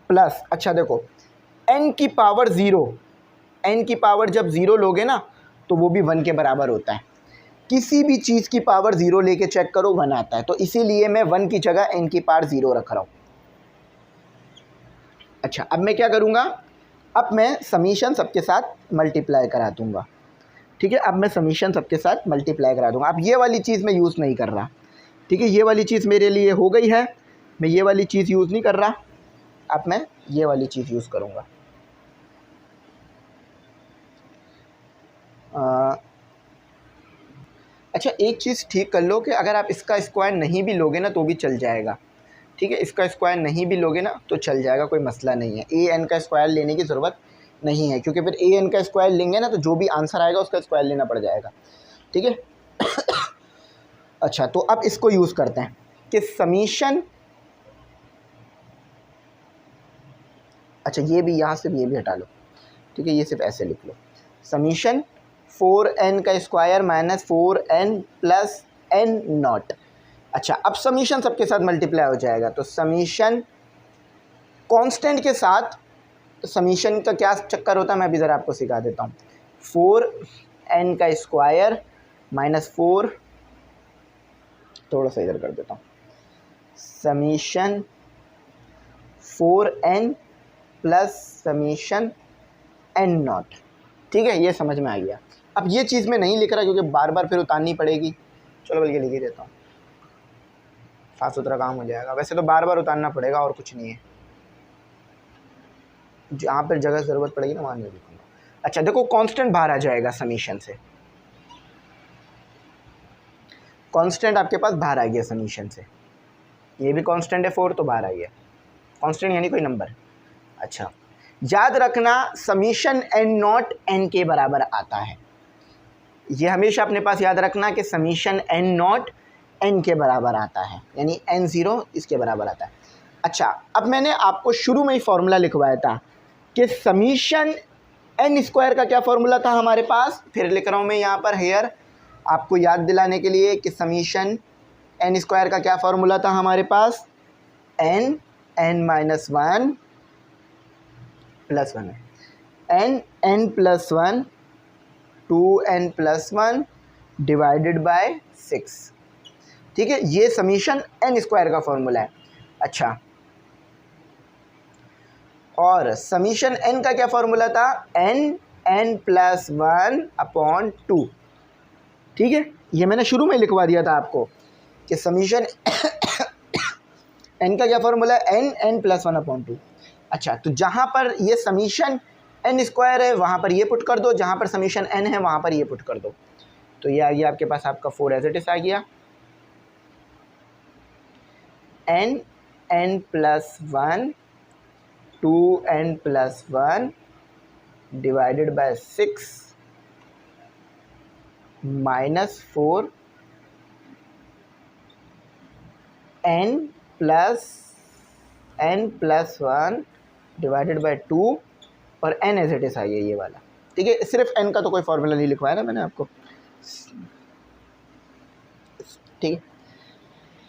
A: प्लस, अच्छा देखो n की पावर 0, n की पावर जब 0 लोगे ना तो वो भी 1 के बराबर होता है। किसी भी चीज़ की पावर 0 लेके चेक करो 1 आता है, तो इसीलिए मैं 1 की जगह n की पावर 0 रख रहा हूँ। अच्छा अब मैं क्या करूँगा, अब मैं समीशन सबके साथ मल्टीप्लाई करा दूँगा। ठीक है, अब मैं समीशन सबके साथ मल्टीप्लाई करा दूँगा। अब ये वाली चीज़ मैं यूज़ नहीं कर रहा। ठीक है, ये वाली चीज़ मेरे लिए हो गई है, मैं ये वाली चीज़ यूज़ नहीं कर रहा, अब मैं ये वाली चीज़ यूज़ करूँगा। अच्छा एक चीज़ ठीक कर लो कि अगर आप इसका स्क्वायर नहीं भी लोगे ना तो भी चल जाएगा। ठीक है, इसका स्क्वायर नहीं भी लोगे ना तो चल जाएगा, कोई मसला नहीं है। an का स्क्वायर लेने की ज़रूरत नहीं है, क्योंकि फिर an का स्क्वायर लेंगे ना तो जो भी आंसर आएगा उसका स्क्वायर लेना पड़ जाएगा। ठीक है अच्छा तो अब इसको यूज़ करते हैं कि समीशन, अच्छा ये भी यहाँ से भी, ये भी हटा लो। ठीक है, ये सिर्फ ऐसे लिख लो, समीशन 4n का square minus 4n plus n not. अच्छा अब समीशन सबके साथ मल्टीप्लाई हो जाएगा, तो समीशन कांस्टेंट के साथ, समीशन का क्या चक्कर होता है मैं अभी ज़रा आपको सिखा देता हूँ। 4n का स्क्वायर माइनस 4, थोड़ा सा इधर कर देता हूँ, summation 4n plus summation n not. ठीक है, ये समझ में आ गया। अब ये चीज़ मैं नहीं लिख रहा क्योंकि बार बार फिर उतारनी पड़ेगी, चलो बल्कि लिख ही देता हूँ, साफ सुथरा काम हो जाएगा। वैसे तो बार बार उतारना पड़ेगा और कुछ नहीं है, जहाँ पर जगह ज़रूरत पड़ेगी ना वहाँ नहीं लिखूँगा। अच्छा देखो कांस्टेंट बाहर आ जाएगा समीशन से, कांस्टेंट आपके पास बाहर आ गया समीशन से, ये भी कांस्टेंट है 4 तो बाहर आ गया, कांस्टेंट यानी कोई नंबर। अच्छा याद रखना समीशन n नॉट n के बराबर आता है, ये हमेशा अपने पास याद रखना कि समीशन n नॉट n के बराबर आता है, यानी n0 इसके बराबर आता है। अच्छा अब मैंने आपको शुरू में ही फॉर्मूला लिखवाया था कि समीशन n स्क्वायर का क्या फॉर्मूला था हमारे पास, फिर लिख रहा हूँ मैं यहाँ पर हेयर आपको याद दिलाने के लिए कि समीशन n स्क्वायर का क्या फॉर्मूला था हमारे पास, n माइनस 1 प्लस 1 है, n plus 1 2n plus 1 divided by 6। ठीक है, ये समीशन n स्क्वायर का फॉर्मूला है। अच्छा और समीशन n का क्या फॉर्मूला था, n प्लस 1 अपॉन 2। ठीक है, ये मैंने शुरू में लिखवा दिया था आपको कि समीशन n का क्या फॉर्मूला है, n प्लस 1 अपॉन 2। अच्छा तो जहाँ पर ये समीशन n स्क्वायर है वहाँ पर ये पुट कर दो, जहाँ पर समीशन n है वहाँ पर ये पुट कर दो, तो ये आ गया आपके पास आपका 4 एज इट इज आ गया, n plus 1 2n plus 1 divided by 6 minus 4 n plus 1 divided by 2 और n एज इट इज आई है ये वाला। ठीक है, सिर्फ n का तो कोई फॉर्मूला नहीं लिखवाया ना मैंने आपको। ठीक है,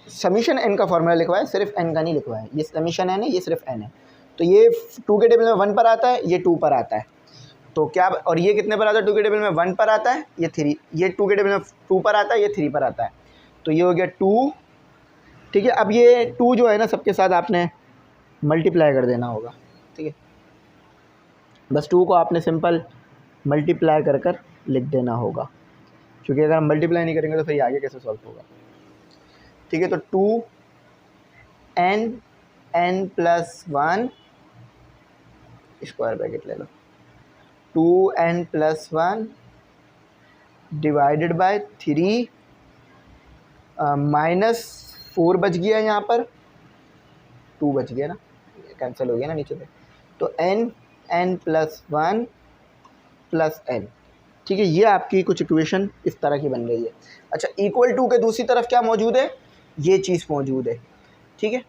A: समीशन n का फॉर्मूला लिखवाया, सिर्फ n का नहीं लिखवाया। ये समीशन n है, ये सिर्फ n है, तो ये 2 के टेबल में 1 पर आता है, ये 2 पर आता है, तो क्या, और ये कितने पर आता है, 2 के टेबल में 1 पर आता है, ये 3, ये 2 के टेबल में 2 पर आता है, ये 3 पर आता है, तो ये हो गया 2 ठीक है, अब ये 2 जो है ना सबके साथ आपने मल्टीप्लाई कर देना होगा। ठीक है, बस 2 को आपने सिंपल मल्टीप्लाई कर कर लिख देना होगा, क्योंकि अगर हम मल्टीप्लाई नहीं करेंगे तो फिर आगे कैसे सॉल्व होगा। ठीक है, तो 2n+1 स्क्वायर ब्रैकेट ले लो, 2n+1 डिवाइडेड बाय 3 -4 बच गया, यहाँ पर 2 बच गया ना, कैंसिल हो गया ना नीचे पे, तो n+1 प्लस n। ठीक है, ये आपकी कुछ इक्वेशन इस तरह की बन गई है। अच्छा, इक्वल टू के दूसरी तरफ क्या मौजूद है, ये चीज़ मौजूद है। ठीक है,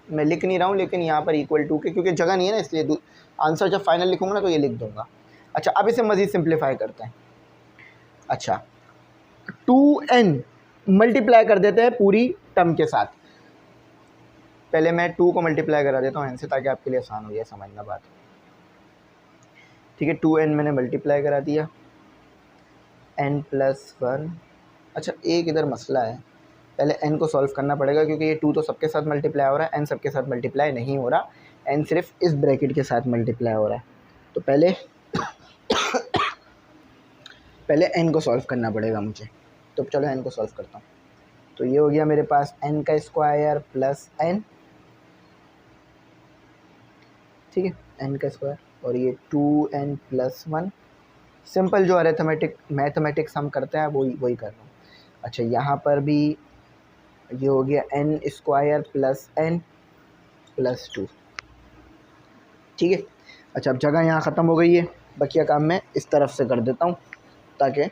A: मैं लिख नहीं रहा हूँ, लेकिन यहाँ पर इक्वल टू के क्योंकि जगह नहीं है ना, इसलिए आंसर जब फाइनल लिखूँगा ना तो ये लिख दूँगा। अच्छा, अब इसे मज़ीद सिंप्लीफाई करते हैं। अच्छा, 2n मल्टीप्लाई कर देते हैं पूरी टर्म के साथ। पहले मैं 2 को मल्टीप्लाई करा देता हूँ n से, ताकि आपके लिए आसान हो जाए समझना बात। ठीक है, 2n मैंने मल्टीप्लाई करा दिया, n+1। अच्छा, एक इधर मसला है, पहले n को सॉल्व करना पड़ेगा, क्योंकि ये 2 तो सबके साथ मल्टीप्लाई हो रहा है, n सबके साथ मल्टीप्लाई नहीं हो रहा, n सिर्फ इस ब्रैकेट के साथ मल्टीप्लाई हो रहा है। तो पहले n को सॉल्व करना पड़ेगा मुझे, तो चलो n को सॉल्व करता हूँ। तो ये हो गया मेरे पास n का स्क्वायर प्लस n। ठीक है, n का स्क्वायर, और ये 2n+1। सिंपल जो मैथमेटिक्स हम करते हैं वही कर रहा हूँ। अच्छा, यहाँ पर भी ये हो गया n² प्लस n प्लस 2। ठीक है, अच्छा, अब जगह यहाँ ख़त्म हो गई है, बकिया काम मैं इस तरफ से कर देता हूँ ताकि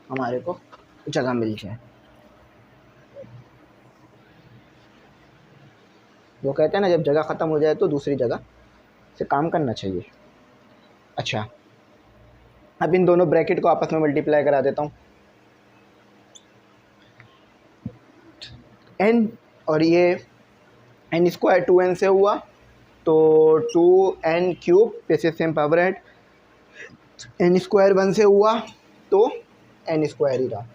A: हमारे को जगह मिल जाए। वो कहते हैं ना, जब जगह ख़त्म हो जाए तो दूसरी जगह से काम करना चाहिए। अच्छा, अब इन दोनों ब्रैकेट को आपस में मल्टीप्लाई करा देता हूँ, n और ये n² 2n से हुआ, तो 2n³ वैसे सेम पावर है, n² 1 से हुआ तो n² ही रहा।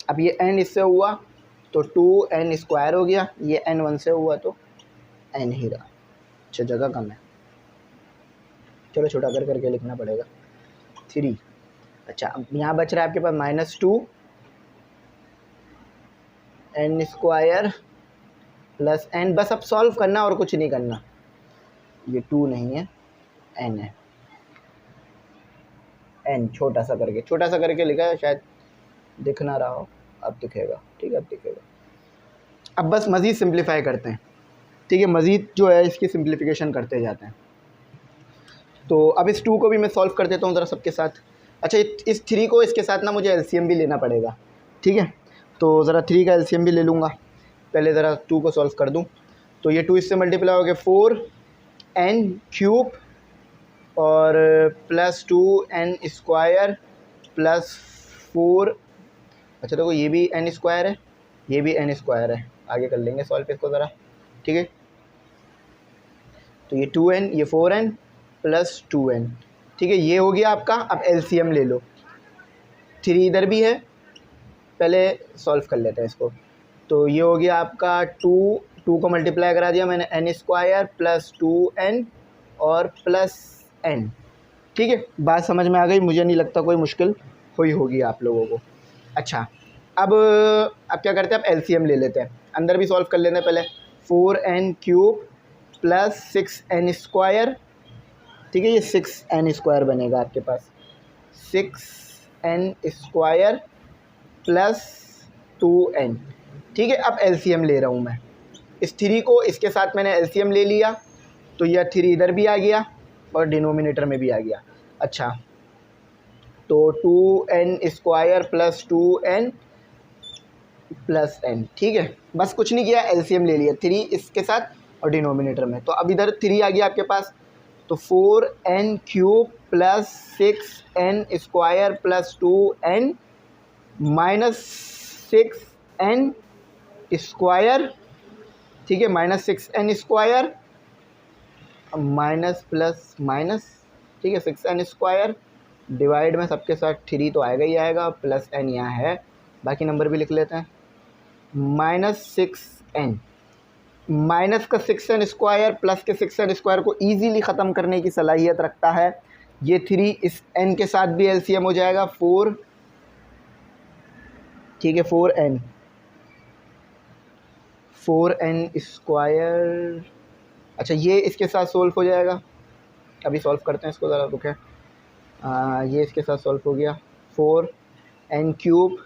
A: अब ये n इससे हुआ तो 2n² हो गया, ये n 1 से हुआ तो n ही रहा। अच्छा, जगह कम है, चलो छोटा करके लिखना पड़ेगा, 3। अच्छा, अब यहाँ बच रहा है आपके पास -2 n² प्लस n। बस अब सॉल्व करना और कुछ नहीं करना, ये 2 नहीं है, n है, n छोटा सा करके लिखा है, शायद दिख ना रहा हो, अब दिखेगा। ठीक है, अब दिखेगा। अब बस मज़ीद सिंप्लीफाई करते हैं। ठीक है, मज़ीद जो है इसकी सिंप्लीफिकेशन करते जाते हैं। तो अब इस 2 को भी मैं सॉल्व कर देता हूँ ज़रा सबके साथ। अच्छा, इस 3 को इसके साथ ना मुझे एलसीएम भी लेना पड़ेगा। ठीक है, तो ज़रा 3 का एलसीएम भी ले लूँगा, पहले ज़रा 2 को सॉल्व कर दूँ। तो ये 2 इससे मल्टीप्लाई हो गया 4n³ और प्लस 2n² प्लस 4। अच्छा, देखो ये भी n² है, ये भी n² है, आगे कर लेंगे सॉल्व इसको ज़रा। ठीक है, तो ये 2n, ये 4n प्लस 2n। ठीक है, ये हो गया आपका। अब एलसीएम ले लो, 3 इधर भी है, पहले सॉल्व कर लेते हैं इसको। तो ये हो गया आपका 2 को मल्टीप्लाई करा दिया मैंने, n² प्लस 2n और प्लस n। ठीक है, बात समझ में आ गई, मुझे नहीं लगता कोई मुश्किल हुई होगी आप लोगों को। अच्छा, अब क्या करते हैं, अब एलसीएम ले लेते हैं, अंदर भी सॉल्व कर लेते हैं पहले। 4n³ plus 6n²। ठीक है, ये 6n² बनेगा आपके पास, 6n² प्लस 2n। ठीक है, अब एलसीएम ले रहा हूँ मैं, इस 3 को इसके साथ मैंने एलसीएम ले लिया, तो यह 3 इधर भी आ गया और डिनोमिनेटर में भी आ गया। अच्छा, तो 2n² plus 2n plus n। ठीक है, बस कुछ नहीं किया, एलसीएम ले लिया 3 इसके साथ और डिनोमिनेटर में, तो अब इधर 3 आ गया आपके पास। तो 4n³ plus 6n² plus 2n minus 6n²। ठीक है, -6n² माइनस प्लस माइनस। ठीक है, 6n² डिवाइड में सबके साथ 3 तो आएगा ही आएगा, प्लस n यहाँ है, बाकी नंबर भी लिख लेते हैं। -6n, माइनस का 6n स्क्वायर प्लस के 6n स्क्वायर को ईजीली ख़त्म करने की सलाहियत रखता है। ये 3 इस n के साथ भी एलसीएम हो जाएगा 4, ठीक है 4n स्क्वायर। अच्छा ये इसके साथ सोल्व हो जाएगा, अभी सॉल्व करते हैं इसको ज़रा रुके। ये इसके साथ सॉल्व हो गया 4n cube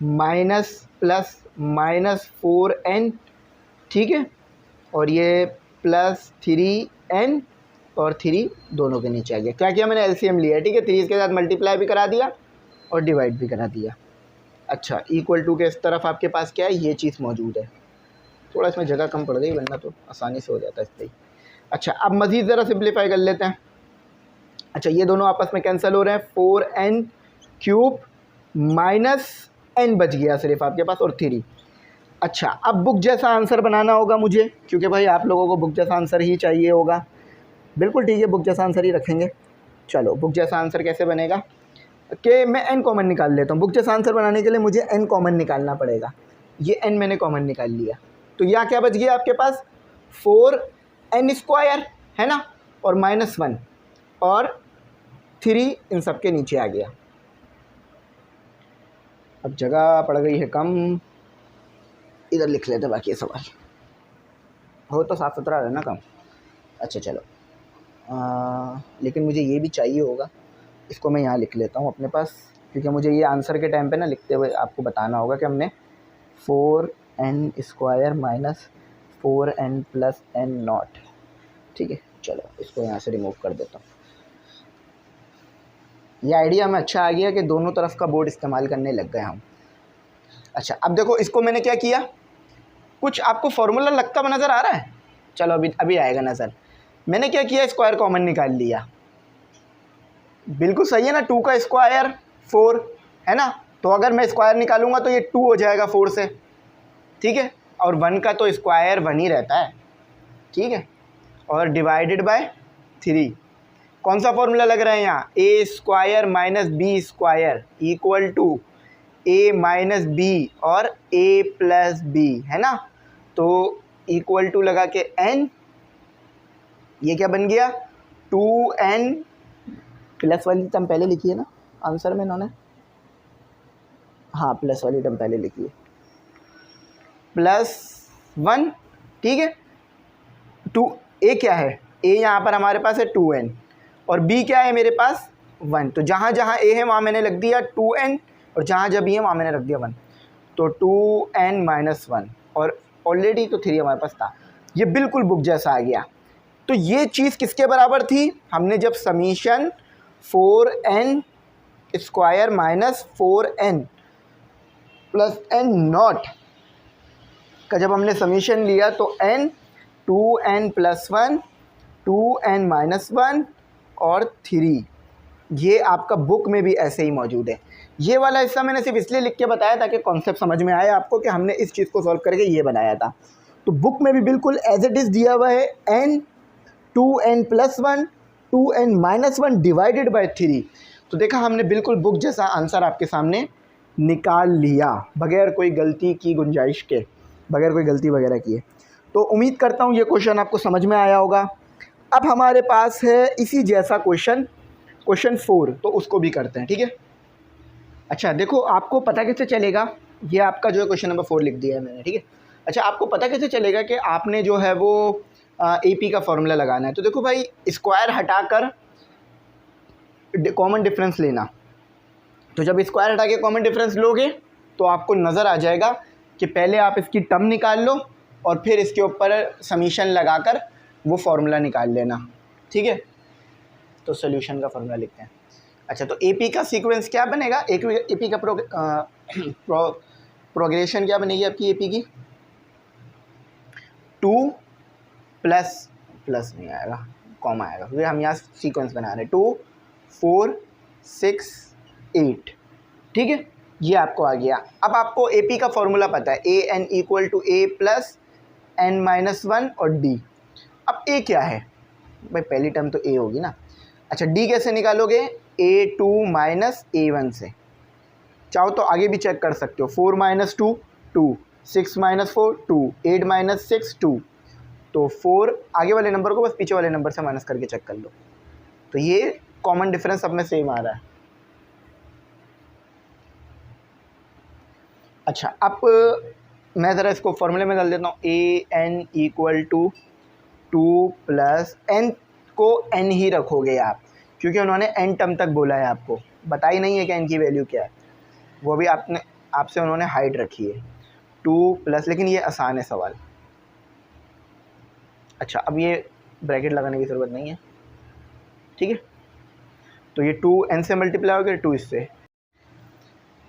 A: minus plus minus 4n, ठीक है, और ये प्लस 3n और 3 दोनों के नीचे आ गया। क्या किया मैंने, एलसीएम लिया, ठीक है, 3 इसके साथ मल्टीप्लाई भी करा दिया और डिवाइड भी करा दिया। अच्छा इक्वल टू के इस तरफ आपके पास क्या है, ये चीज़ मौजूद है। थोड़ा इसमें जगह कम पड़ गई वरना तो आसानी से हो जाता है इस पर। अच्छा अब मज़ीद ज़रा सिंप्लीफाई कर लेते हैं। अच्छा ये दोनों आपस में कैंसिल हो रहे हैं, 4n क्यूब माइनस n बच गया सिर्फ आपके पास और 3। अच्छा अब बुक जैसा आंसर बनाना होगा मुझे, क्योंकि भाई आप लोगों को बुक जैसा आंसर ही चाहिए होगा। बिल्कुल ठीक है, बुक जैसा आंसर ही रखेंगे। चलो बुक जैसा आंसर कैसे बनेगा कि मैं n कॉमन निकाल लेता हूँ। बुक जैसा आंसर बनाने के लिए मुझे n कॉमन निकालना पड़ेगा। ये n मैंने कॉमन निकाल लिया, तो यहाँ क्या बच गया आपके पास, 4n स्क्वायर है ना, और -1 और 3 इन सब के नीचे आ गया। अब जगह पड़ गई है कम, इधर लिख लेते बाकी ये सवाल हो तो साफ़ सुथरा रहना कम। अच्छा चलो लेकिन मुझे ये भी चाहिए होगा, इसको मैं यहाँ लिख लेता हूँ अपने पास, क्योंकि मुझे ये आंसर के टाइम पे ना लिखते हुए आपको बताना होगा कि हमने 4n square minus 4n plus n not, ठीक है। चलो इसको यहाँ से रिमूव कर देता हूँ। ये आइडिया में अच्छा आ गया कि दोनों तरफ का बोर्ड इस्तेमाल करने लग गए हम। अच्छा अब देखो इसको मैंने क्या किया, कुछ आपको फार्मूला लगता हुआ नज़र आ रहा है, चलो अभी आएगा नज़र। मैंने क्या किया, स्क्वायर कॉमन निकाल लिया। बिल्कुल सही है ना, 2 का स्क्वायर 4 है ना, तो अगर मैं स्क्वायर निकालूंगा तो ये 2 हो जाएगा 4 से, ठीक है, और 1 का तो स्क्वायर 1 ही रहता है, ठीक है, और डिवाइडेड बाय 3। कौन सा फॉर्मूला लग रहा है यहाँ, a square minus b square equal to a minus b और a प्लस बी, है ना, तो इक्वल टू लगा के n, ये क्या बन गया 2n, प्लस वाली टर्म पहले लिखी है ना आंसर में इन्होंने, हाँ प्लस वाली टर्म पहले लिखी है, +1, ठीक है। 2 a क्या है, a यहाँ पर हमारे पास है 2n और b क्या है मेरे पास 1, तो जहाँ जहाँ a है वहाँ मैंने लग दिया 2n और जहाँ जब b है वहाँ मैंने रख दिया 1, तो 2n माइनस 1 और ऑलरेडी तो 3 हमारे पास था। ये बिल्कुल बुक जैसा आ गया। तो ये चीज़ किसके बराबर थी, हमने जब summation 4n square minus 4n plus n not का जब हमने समीशन लिया तो n 2n plus 1 2n minus 1 और 3, ये आपका बुक में भी ऐसे ही मौजूद है। ये वाला हिस्सा मैंने सिर्फ इसलिए लिख के बताया ताकि कॉन्सेप्ट समझ में आए आपको कि हमने इस चीज़ को सॉल्व करके ये बनाया था। तो बुक में भी बिल्कुल एज इट इज़ दिया हुआ है n 2n plus 1 2n minus 1 divided bye 3। तो देखा हमने बिल्कुल बुक जैसा आंसर आपके सामने निकाल लिया बगैर कोई गलती की गुंजाइश के, बगैर कोई गलती वगैरह किए। तो उम्मीद करता हूँ ये क्वेश्चन आपको समझ में आया होगा। अब हमारे पास है इसी जैसा क्वेश्चन 4, तो उसको भी करते हैं, ठीक है। अच्छा देखो आपको पता कैसे चलेगा, ये आपका जो है क्वेश्चन नंबर 4 लिख दिया है मैंने, ठीक है। अच्छा आपको पता कैसे चलेगा कि आपने जो है वो AP का फॉर्मूला लगाना है, तो देखो भाई स्क्वायर हटाकर कॉमन डिफरेंस लेना, तो जब स्क्वायर हटा के कॉमन डिफरेंस लोगे तो आपको नज़र आ जाएगा कि पहले आप इसकी टर्म निकाल लो और फिर इसके ऊपर समीशन लगाकर वो फार्मूला निकाल लेना, ठीक है। तो सॉल्यूशन का फार्मूला लिखते हैं। अच्छा तो AP का सीक्वेंस क्या बनेगा, AP का प्रोग्रेशन क्या बनेगी आपकी AP की, 2 प्लस नहीं आएगा, कॉमा आएगा, फिर हम यहाँ सीक्वेंस बना रहे हैं 2 4 6 8, ठीक है, ये आपको आ गया। अब आपको AP का फॉर्मूला पता है AN equal to A plus n minus 1 और D। अब A क्या है भाई, पहली टर्म तो A होगी ना। अच्छा D कैसे निकालोगे, A2 माइनस A1 से, चाहो तो आगे भी चेक कर सकते हो, 4 माइनस 2 2, 6 माइनस 4 2, 8 माइनस 6 2, तो 4 आगे वाले नंबर को बस पीछे वाले नंबर से माइनस करके चेक कर लो। तो ये कॉमन डिफरेंस सब में सेम आ रहा है। अच्छा, अब मैं ज़रा इसको फॉर्मूले में डाल देता हूँ। A n equal to 2 plus n को एन ही रखोगे आप, क्योंकि उन्होंने एन टर्म तक बोला है, आपको बताई नहीं है कि एन की वैल्यू क्या है, वो भी आपसे उन्होंने हाइट रखी है 2 प्लस, लेकिन ये आसान है सवाल। अच्छा, अब ये ब्रैकेट लगाने की ज़रूरत नहीं है, ठीक है। तो ये 2 एन से मल्टीप्लाई हो गया, 2 इससे,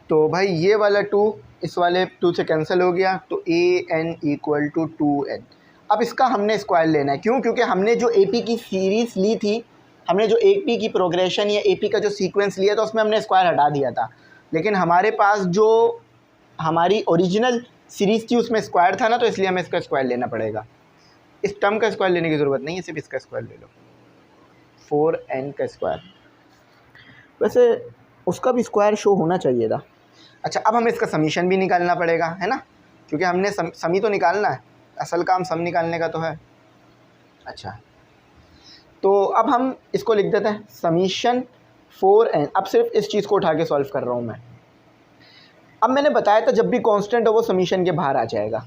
A: तो भाई ये वाला 2 इस वाले 2 से कैंसिल हो गया, तो ए एन इक्वल टू 2n। अब इसका हमने स्क्वायर लेना है, क्यों? क्योंकि हमने जो एपी की सीरीज़ ली थी, हमने जो एपी की प्रोग्रेशन या एपी का जो सीक्वेंस लिया था, उसमें हमने स्क्वायर हटा दिया था, लेकिन हमारे पास जो हमारी ओरिजिनल सीरीज़ थी उसमें स्क्वायर था ना, तो इसलिए हमें इसका स्क्वायर लेना पड़ेगा। इस टर्म का स्क्वायर लेने की ज़रूरत नहीं है, सिर्फ इसका स्क्वायर ले लो, 4n का स्क्वायर। वैसे उसका भी स्क्वायर शो होना चाहिए था। अच्छा, अब हमें इसका समीशन भी निकालना पड़ेगा, है ना, क्योंकि हमने समी तो निकालना है, असल काम सम निकालने का तो है। अच्छा, तो अब हम इसको लिख देते हैं समीशन 4n। अब सिर्फ इस चीज़ को उठा के सॉल्व कर रहा हूँ मैं। अब मैंने बताया था जब भी कांस्टेंट हो वो समीशन के बाहर आ जाएगा।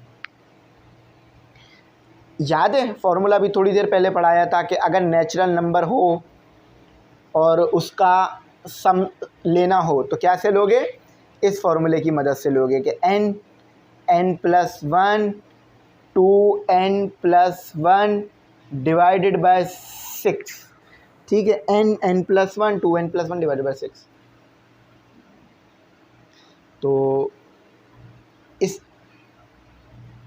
A: याद है फॉर्मूला भी थोड़ी देर पहले पढ़ाया था कि अगर नेचुरल नंबर हो और उसका सम लेना हो तो क्या से लोगे? इस फॉर्मूले की मदद से लोगे कि n plus 1 2n plus 1 divided by 6, ठीक है। n plus 1 2n plus 1 divided by 6। तो इस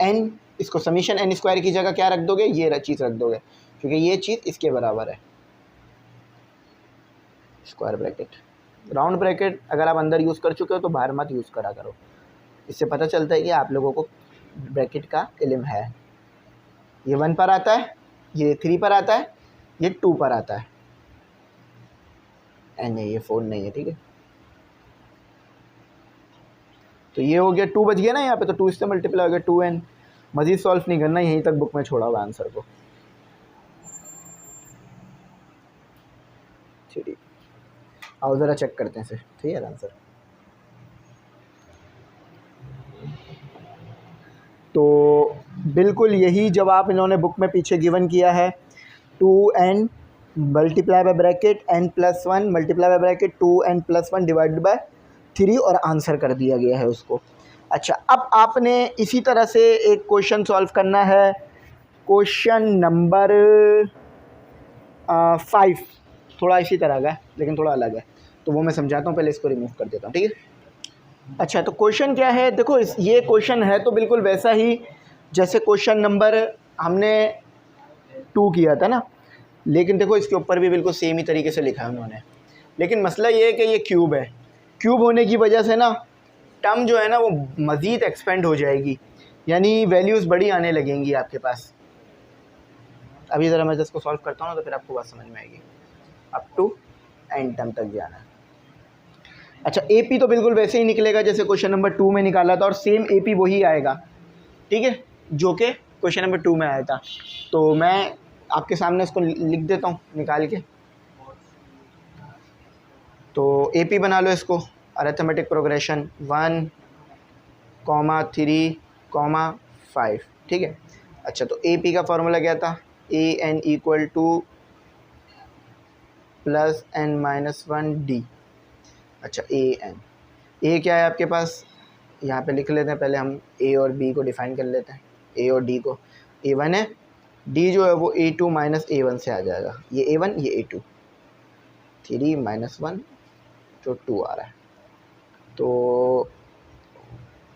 A: n इसको समीशन n स्क्वायर की जगह क्या रख दोगे? ये चीज़ रख दोगे, क्योंकि ये चीज़ इसके बराबर है। स्क्वायर ब्रैकेट, राउंड ब्रैकेट अगर आप अंदर यूज़ कर चुके हो तो बाहर मत यूज़ करा करो, इससे पता चलता है कि आप लोगों को ब्रैकेट का इल्म है। ये 1 पर आता है, ये 3 पर आता है, ये 2 पर आता है, n है, ये 4 नहीं है, ठीक है। तो ये हो गया 2 बच गया ना यहाँ पे, तो 2 इससे मल्टीप्लाई हो गया 2n। मज़ीद सॉल्व नहीं करना, यहीं तक बुक में छोड़ा हुआ आंसर को। ठीक, आओ ज़रा चेक करते हैं, ठीक है आंसर। तो बिल्कुल यही जवाब इन्होंने बुक में पीछे गिवन किया है। 2n multiply by bracket n plus 1 multiply by bracket 2n plus 1 divided bye 3 और आंसर कर दिया गया है उसको। अच्छा, अब आपने इसी तरह से एक क्वेश्चन सॉल्व करना है, क्वेश्चन नंबर 5। थोड़ा इसी तरह का है लेकिन थोड़ा अलग है, तो वो मैं समझाता हूँ, पहले इसको रिमूव कर देता हूँ, ठीक है। अच्छा, तो क्वेश्चन क्या है? देखो ये क्वेश्चन है तो बिल्कुल वैसा ही जैसे क्वेश्चन नंबर हमने 2 किया था ना, लेकिन देखो इसके ऊपर भी बिल्कुल सेम ही तरीके से लिखा है उन्होंने। लेकिन मसला ये है कि ये क्यूब है, क्यूब होने की वजह से ना टर्म जो है ना वो मज़ीद एक्सपेंड हो जाएगी, यानी वैल्यूज़ बड़ी आने लगेंगी आपके पास। अभी ज़रा मैं इसको सॉल्व करता हूँ तो फिर आपको बात समझ में आएगी। अप टू एंड टर्म तक जाना है। अच्छा, AP तो बिल्कुल वैसे ही निकलेगा जैसे क्वेश्चन नंबर 2 में निकाला था, और सेम AP वही आएगा, ठीक है, जो कि क्वेश्चन नंबर 2 में आया था। तो मैं आपके सामने इसको लिख देता हूँ निकाल के। तो AP बना लो इसको, अरिथमेटिक प्रोग्रेशन 1, 3, 5, ठीक है। अच्छा, तो AP का फॉर्मूला क्या था? AN equal two plus n minus 1 D। अच्छा, AN, A क्या है आपके पास? यहाँ पे लिख लेते हैं, पहले हम A और B को डिफ़ाइन कर लेते हैं। A और D को, A1 है, D जो है वो A2 माइनस A1 से आ जाएगा, ये A1 ये A2, 3 माइनस 1 जो 2 आ रहा है। तो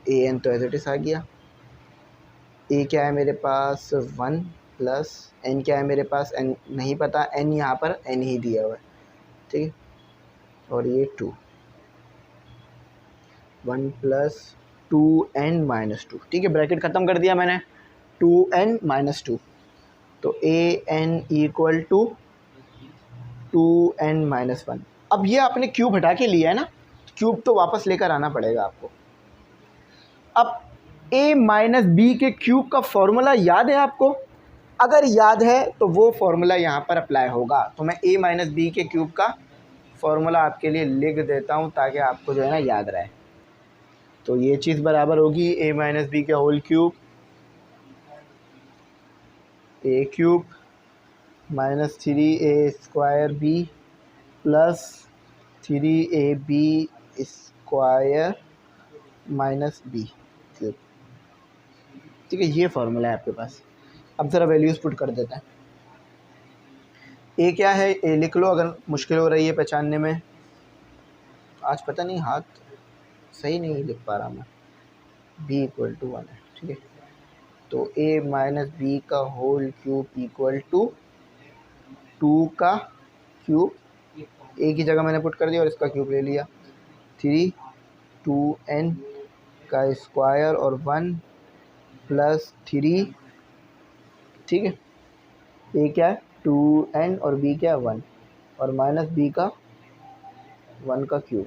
A: AN तो एज इट इज़ आ गया। A क्या है मेरे पास? 1 प्लस N क्या है मेरे पास? N नहीं पता, N यहाँ पर N ही दिया हुआ है, ठीक है। और ये 2, 1 प्लस 2n माइनस 2, ठीक है। ब्रैकेट ख़त्म कर दिया मैंने, 2n माइनस 2। तो AN equal to 2n minus 1। अब ये आपने क्यूब हटा के लिया है ना, क्यूब तो वापस लेकर आना पड़ेगा आपको। अब ए माइनस बी के क्यूब का फॉर्मूला याद है आपको? अगर याद है तो वो फॉर्मूला यहाँ पर अप्लाई होगा। तो मैं ए माइनस बी के क्यूब का फॉर्मूला आपके लिए लिख देता हूँ ताकि आपको जो है ना याद रहे। तो ये चीज़ बराबर होगी ए माइनस बी के whole cube, a cube minus 3a² b plus 3ab square minus b cube. ठीक है, ये फॉर्मूला है आपके पास। अब ज़रा वैल्यूज़ पुट कर देते हैं। ए क्या है, ए लिख लो अगर मुश्किल हो रही है पहचानने में। आज पता नहीं हाथ सही नहीं लिख पा रहा मैं। बी इक्वल टू 1 है, ठीक है। तो ए माइनस बी का होल क्यूब इक्वल टू 2 का क्यूब, ए की जगह मैंने पुट कर दिया और इसका क्यूब ले लिया, 3 2n का स्क्वायर और 1 प्लस 3, ठीक है। ए क्या है 2n और बी क्या है 1 और माइनस बी का 1 का क्यूब,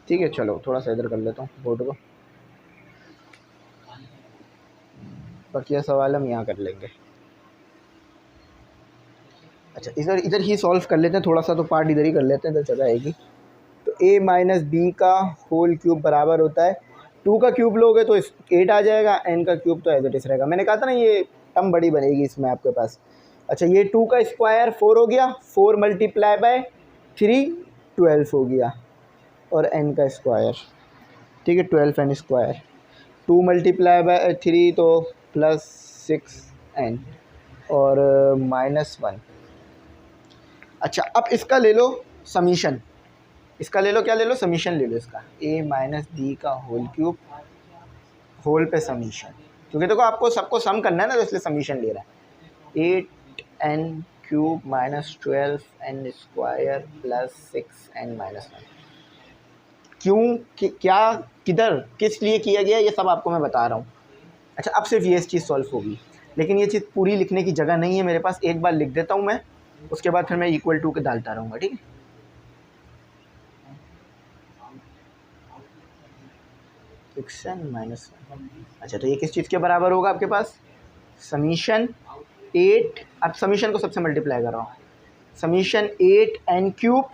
A: ठीक है। चलो थोड़ा सा इधर कर लेता हूँ बोर्ड को, बकिया सवाल हम यहाँ कर लेंगे। अच्छा इधर ही सॉल्व कर लेते हैं, थोड़ा सा तो पार्ट इधर ही कर लेते हैं, इधर जगह आएगी। तो a माइनस बी का होल क्यूब बराबर होता है 2 का क्यूब लोगे तो 8 आ जाएगा, n का क्यूब तो एज इट इज रहेगा। मैंने कहा था ना ये टर्म बड़ी बनेगी इसमें आपके पास। अच्छा ये 2 का स्क्वायर 4 हो गया, 4 मल्टीप्लाई बाय 3 12 हो गया और n का स्क्वायर, ठीक है 12n स्क्वायर, 2 मल्टीप्लाई बाय 3 तो प्लस 6n और माइनस 1। अच्छा अब इसका ले लो समीशन, इसका ले लो, क्या ले लो, समीशन ले लो इसका, a माइनस बी का होल क्यूब होल पे समीशन, क्योंकि देखो आपको सबको सम करना है ना, तो इसलिए समीशन ले रहा है। 8n cube minus 12n square plus 6n minus 1। क्यों क्या किधर किस लिए किया गया ये सब आपको मैं बता रहा हूँ। अच्छा अब सिर्फ ये चीज़ सॉल्व होगी, लेकिन ये चीज़ पूरी लिखने की जगह नहीं है मेरे पास, एक बार लिख देता हूँ मैं, उसके बाद फिर मैं इक्वल टू के डालता रहूँगा, ठीक है। माइनस 1। अच्छा तो ये किस चीज़ के बराबर होगा आपके पास, समीशन 8, अब समीशन को सबसे मल्टीप्लाई कर रहा हूँ, summation 8n cube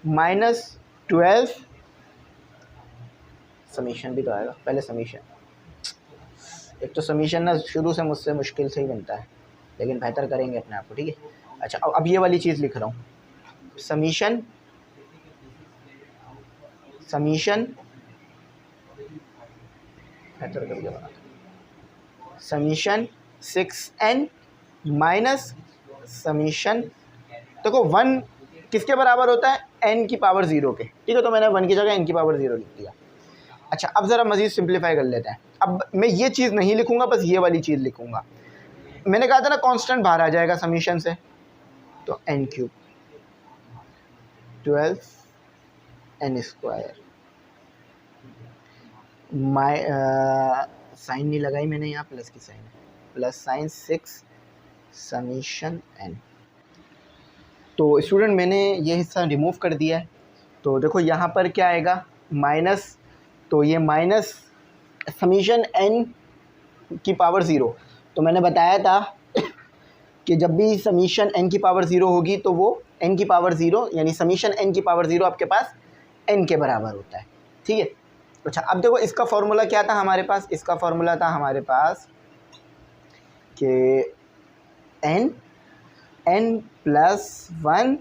A: minus 12, summation भी तो आएगा पहले समीशन, एक तो समीशन ना शुरू से मुझसे मुश्किल से ही बनता है, लेकिन बेहतर करेंगे अपने आप को, ठीक है। अच्छा अब ये वाली चीज़ लिख रहा हूँ, समीशन बेहतर करके बना, समीशन 6n माइनस समीशन, देखो 1 किसके बराबर होता है, n की पावर 0 के, ठीक है। तो मैंने 1 की जगह n की पावर 0 लिख दिया। अच्छा अब ज़रा मज़ीद सिंप्लीफाई कर लेते हैं। अब मैं ये चीज़ नहीं लिखूंगा, बस ये वाली चीज़ लिखूंगा। मैंने कहा था ना कांस्टेंट बाहर आ जाएगा समीशन से, तो n cube 12n square sine नहीं लगाई मैंने, यहाँ प्लस की साइन है, प्लस साइन 6 समीशन n। तो स्टूडेंट मैंने ये हिस्सा रिमूव कर दिया है, तो देखो यहाँ पर क्या आएगा माइनस, तो ये माइनस समीशन n की पावर 0। तो मैंने बताया था कि जब भी समीशन n की पावर 0 होगी तो वो n की पावर 0 यानी समीशन n की पावर 0 आपके पास n के बराबर होता है, ठीक है। अच्छा अब देखो इसका फॉर्मूला क्या था हमारे पास, इसका फॉर्मूला था हमारे पास कि n प्लस 1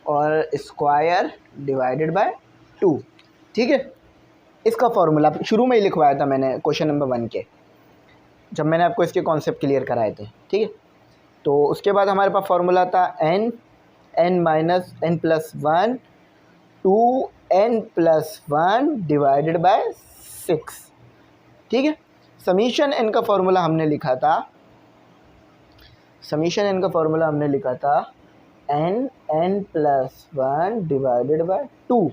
A: और स्क्वायर डिवाइडेड बाय 2, ठीक है। इसका फॉर्मूला शुरू में ही लिखवाया था मैंने क्वेश्चन नंबर 1 के, जब मैंने आपको इसके कॉन्सेप्ट क्लियर कराए थे, ठीक है। तो उसके बाद हमारे पास फॉर्मूला था n minus n plus 1 2n plus 1 divided by 6, ठीक है। समीशन n का फॉर्मूला हमने लिखा था, समीशन n का फॉर्मूला हमने लिखा था n प्लस 1 डिवाइडेड बाय 2,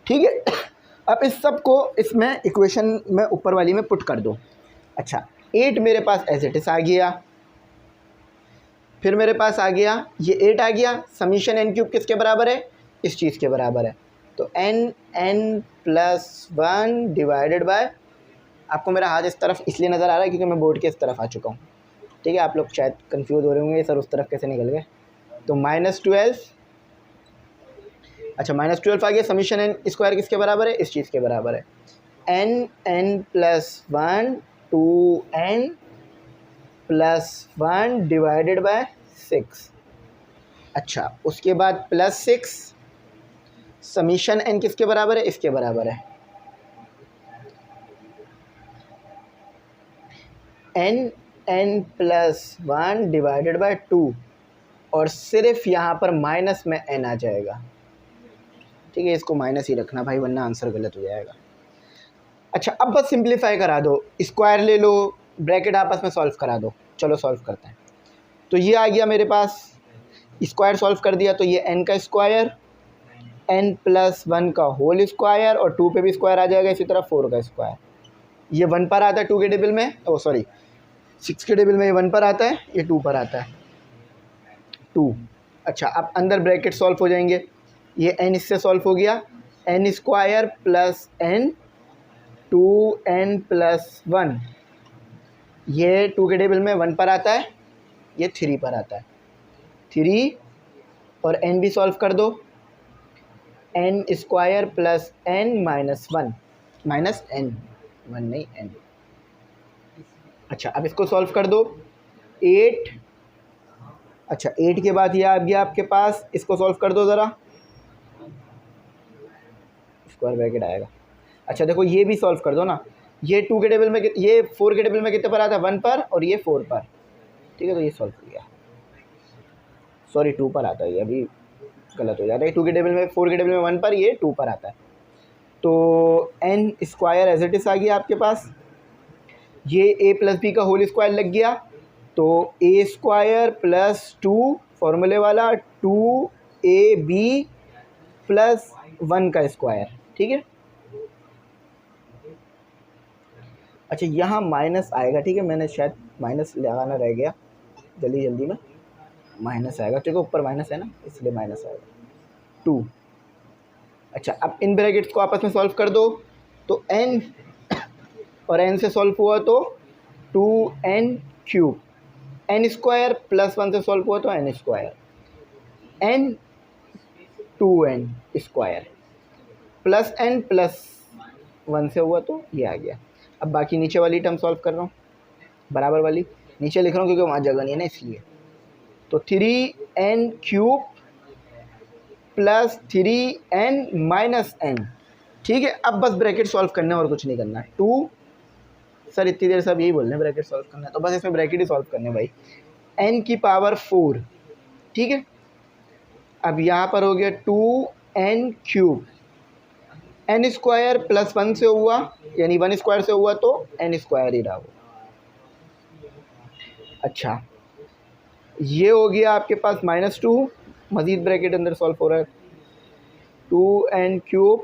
A: ठीक है। अब इस सब को इसमें इक्वेशन में ऊपर वाली में पुट कर दो। अच्छा 8 मेरे पास एज इट इज आ गया, फिर मेरे पास आ गया ये 8 आ गया, समीशन n क्यूब किसके बराबर है, इस चीज़ के बराबर है, तो n प्लस 1 डिवाइडेड बाय आपको मेरा हाथ इस तरफ इसलिए नज़र आ रहा है क्योंकि मैं बोर्ड के इस तरफ आ चुका हूँ, ठीक है। आप लोग शायद कंफ्यूज हो रहे होंगे सर उस तरफ कैसे निकल गए। तो -12, अच्छा -12 आ गया। समीशन एन स्क्वायर किसके बराबर है? इस चीज़ के बराबर है, n+1 2n+1 डिवाइडेड बाय 6। अच्छा, उसके बाद +6, समीशन एन किसके बराबर है? इसके बराबर है, n+1 डिवाइडेड बाय 2, और सिर्फ यहाँ पर माइनस में n आ जाएगा, ठीक है। इसको माइनस ही रखना भाई वरना आंसर गलत हो जाएगा। अच्छा, अब बस सिंप्लीफाई करा दो, स्क्वायर ले लो, ब्रैकेट आपस में सॉल्व करा दो। चलो सॉल्व करते हैं। तो ये आ गया मेरे पास, स्क्वायर सॉल्व कर दिया तो ये n का स्क्वायर, n+1 का होल स्क्वायर, और 2 पे भी स्क्वायर आ जाएगा, इसी तरह 4 का स्क्वायर। ये 1 पर आता है 2 के टेबल में, ओ सॉरी 6 के टेबल में, ये 1 पर आता है, ये 2 पर आता है, 2। अच्छा, अब अंदर ब्रैकेट सॉल्व हो जाएंगे, ये n इससे सॉल्व हो गया, n² प्लस n 2n+1, ये 2 के टेबल में 1 पर आता है, ये 3 पर आता है, 3, और n भी सॉल्व कर दो, n² plus n minus 1, minus n, 1 नहीं n। अच्छा, अब इसको सॉल्व कर दो, 8, अच्छा 8 के बाद ये आ गया आपके पास, इसको सॉल्व कर दो ज़रा, स्क्वायर ब्रैकेट आएगा। अच्छा देखो ये भी सॉल्व कर दो ना, ये 2 के टेबल में, ये 4 के टेबल में कितने पर आता है? 1 पर, और ये 4 पर, ठीक है। तो ये सॉल्व हो गया, सॉरी 2 पर आता है, ये अभी गलत हो जाता है, 2 के टेबल में, 4 के टेबल में 1 पर, ये 2 पर आता है। तो n² एज इट इज़ आ गया आपके पास, ये a प्लस बी का होल स्क्वायर लग गया, तो a² प्लस 2 फॉर्मूले वाला 2ab प्लस 1 का स्क्वायर, ठीक है। अच्छा, यहाँ माइनस आएगा, ठीक है, मैंने शायद माइनस लगाना रह गया, जल्दी में माइनस आएगा, ठीक है, ऊपर माइनस है ना इसलिए माइनस आएगा 2। अच्छा, अब इन ब्रैकेट्स को आपस में सॉल्व कर दो, तो n और n से सॉल्व हुआ तो 2n³ n² प्लस 1 से सॉल्व हुआ तो n² n 2n² plus n plus 1 से हुआ तो ये आ गया। अब बाकी नीचे वाली टर्म सॉल्व कर रहा हूँ, बराबर वाली नीचे लिख रहा हूँ क्योंकि वहाँ जगह नहीं है ना इसलिए। तो 3n³ plus 3n minus n, ठीक है। अब बस ब्रैकेट सॉल्व करना है और कुछ नहीं करना है। 2, सर इतनी देर सब यही बोल रहे हैं ब्रैकेट सॉल्व करना है, तो बस इसमें ब्रैकेट ही सॉल्व करने भाई, n की पावर 4, ठीक है। अब यहाँ पर हो गया 2n³ n² प्लस 1 से हुआ, यानी 1² से हुआ तो n² ही रहा वो। अच्छा, ये हो गया आपके पास -2, मज़ीद ब्रैकेट अंदर सॉल्व हो रहा है, 2n³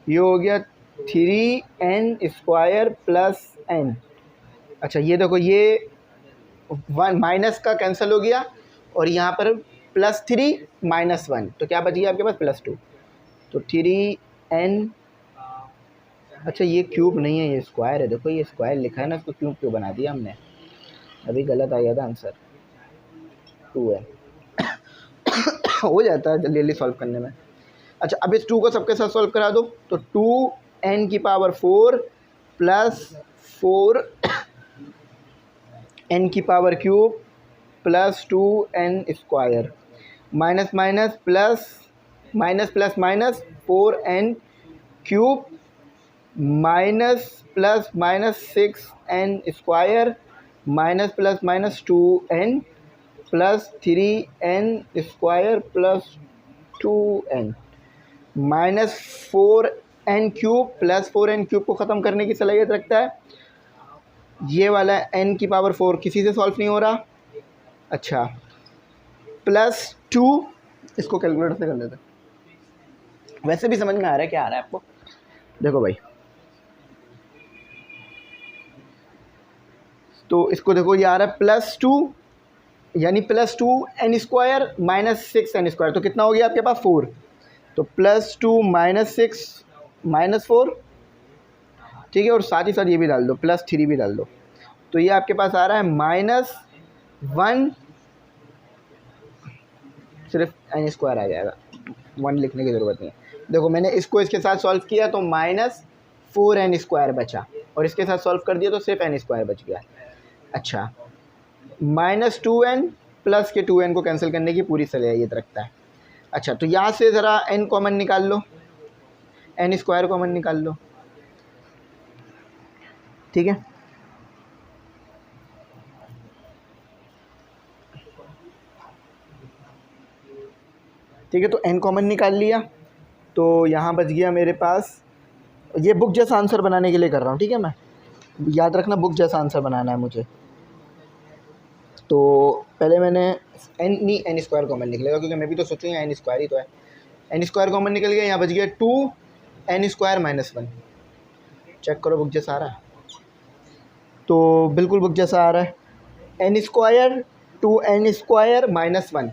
A: ये हो गया 3n² प्लस n। अच्छा, ये देखो ये 1 माइनस का कैंसिल हो गया, और यहाँ पर +3 -1, तो क्या बच गया आपके पास +2, तो 3n। अच्छा, ये क्यूब नहीं है, ये स्क्वायर है, देखो ये स्क्वायर लिखा है ना, इसको क्यूब क्यों बना दिया हमने, अभी गलत आ गया था आंसर, 2n हो जाता है जल्दी सॉल्व करने में। अच्छा, अब इस 2 को सबके साथ सॉल्व करा दो, तो 2n की पावर 4 प्लस 4n की power cube plus 2n² minus minus plus minus plus minus 4n³ minus plus minus 6n² minus plus minus 2n plus 3n² plus 2n minus 4n³ plus 4n³ को ख़त्म करने की सलाहियत रखता है। ये वाला n की पावर 4 किसी से सॉल्व नहीं हो रहा। अच्छा, प्लस 2, इसको कैलकुलेटर से कर लेते हैं, वैसे भी समझ में आ रहा है क्या आ रहा है आपको। देखो भाई, तो इसको देखो ये आ रहा है +2, यानी +2n² माइनस 6n², तो कितना हो गया आपके पास 4, तो +2 - 6 - 4 ठीक है, और साथ ही साथ ये भी डाल दो, +3 भी डाल दो। तो ये आपके पास आ रहा है -1, सिर्फ n² आ जाएगा, 1 लिखने की ज़रूरत नहीं है। देखो मैंने इसको इसके साथ सॉल्व किया तो -4n² बचा, और इसके साथ सॉल्व कर दिया तो सिर्फ n² बच गया। अच्छा, -2n प्लस के 2n को कैंसिल करने की पूरी सलाहियत रखता है। अच्छा, तो यहाँ से ज़रा n कॉमन निकाल लो, n² कॉमन निकाल लो, ठीक है। ठीक है, तो n कॉमन निकाल लिया, तो यहाँ बच गया मेरे पास, ये बुक जैसा आंसर बनाने के लिए कर रहा हूँ, ठीक है। मैं याद रखना बुक जैसा आंसर बनाना है मुझे। तो पहले मैंने n² कॉमन निकलेगा, क्योंकि मैं भी तो सोचूँ यहाँ n² ही तो है। n² कॉमन निकल गया, यहाँ बच गया 2n² - 1। चेक करो बुक जैसा आ रहा है, तो बिल्कुल बुक जैसा आ रहा है। n² 2n² - 1,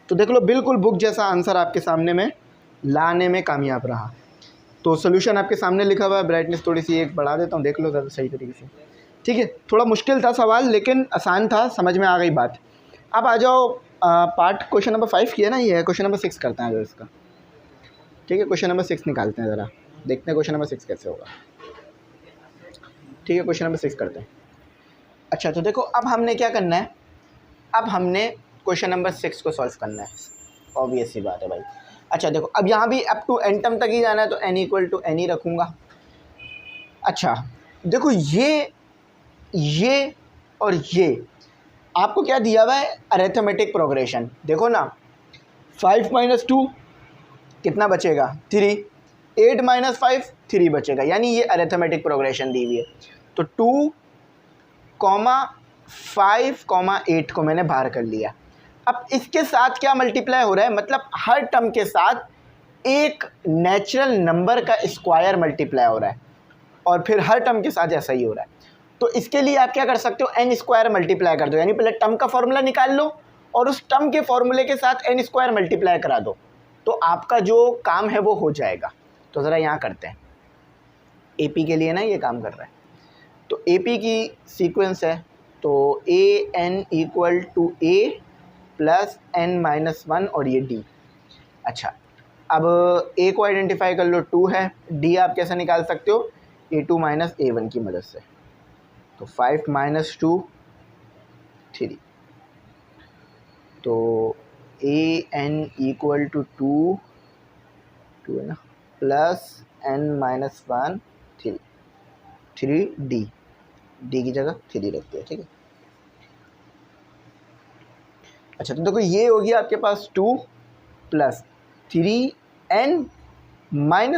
A: तो देख लो बिल्कुल बुक जैसा आंसर आपके सामने में लाने में कामयाब रहा। तो सोल्यूशन आपके सामने लिखा हुआ है, ब्राइटनेस थोड़ी सी एक बढ़ा देता हूँ, देख लो ज़्यादा सही तरीके से, ठीक है। थोड़ा मुश्किल था सवाल, लेकिन आसान था, समझ में आ गई बात। अब आ जाओ पार्ट क्वेश्चन नंबर 5 किया ना, ये है क्वेश्चन नंबर 6 करते हैं जो इसका, ठीक है। क्वेश्चन नंबर 6 निकालते हैं, ज़रा देखते हैं क्वेश्चन नंबर 6 कैसे होगा, ठीक है। क्वेश्चन नंबर 6 करते हैं। अच्छा, तो देखो अब हमने क्या करना है, अब हमने क्वेश्चन नंबर 6 को सॉल्व करना है, ऑब्वियस सी बात है भाई। अच्छा देखो, अब यहाँ भी अप टू n टर्म तक ही जाना है, तो n = n ही रखूँगा। अच्छा देखो, ये और ये आपको क्या दिया हुआ है, अरिथमेटिक प्रोग्रेशन। देखो ना, 5 - 2 कितना बचेगा, 3, 8 - 5 3 बचेगा, यानी ये अरिथमेटिक प्रोग्रेशन दी हुई है। तो 2, 5, 8 को मैंने बाहर कर लिया। अब इसके साथ क्या मल्टीप्लाई हो रहा है, मतलब हर टर्म के साथ एक नेचुरल नंबर का स्क्वायर मल्टीप्लाई हो रहा है, और फिर हर टर्म के साथ ऐसा ही हो रहा है। तो इसके लिए आप क्या कर सकते हो, n² मल्टीप्लाई कर दो, यानी पहले टर्म का फॉर्मूला निकाल लो और उस टर्म के फॉर्मूले के साथ n² मल्टीप्लाई करा दो, तो आपका जो काम है वो हो जाएगा। तो ज़रा यहाँ करते हैं, AP के लिए ना ये काम कर रहा है, तो AP की सीक्वेंस है, तो an = a + n - 1 और ये d। अच्छा, अब a को आइडेंटिफाई कर लो, 2 है, d आप कैसे निकाल सकते हो, a2 - a1 की मदद से। तो 5 - 2 3, तो an = 2 है ना, + n - 1 3d, d की जगह 3 रखते हैं, ठीक है। अच्छा, तो देखो ये हो गया आपके पास 2 + 3n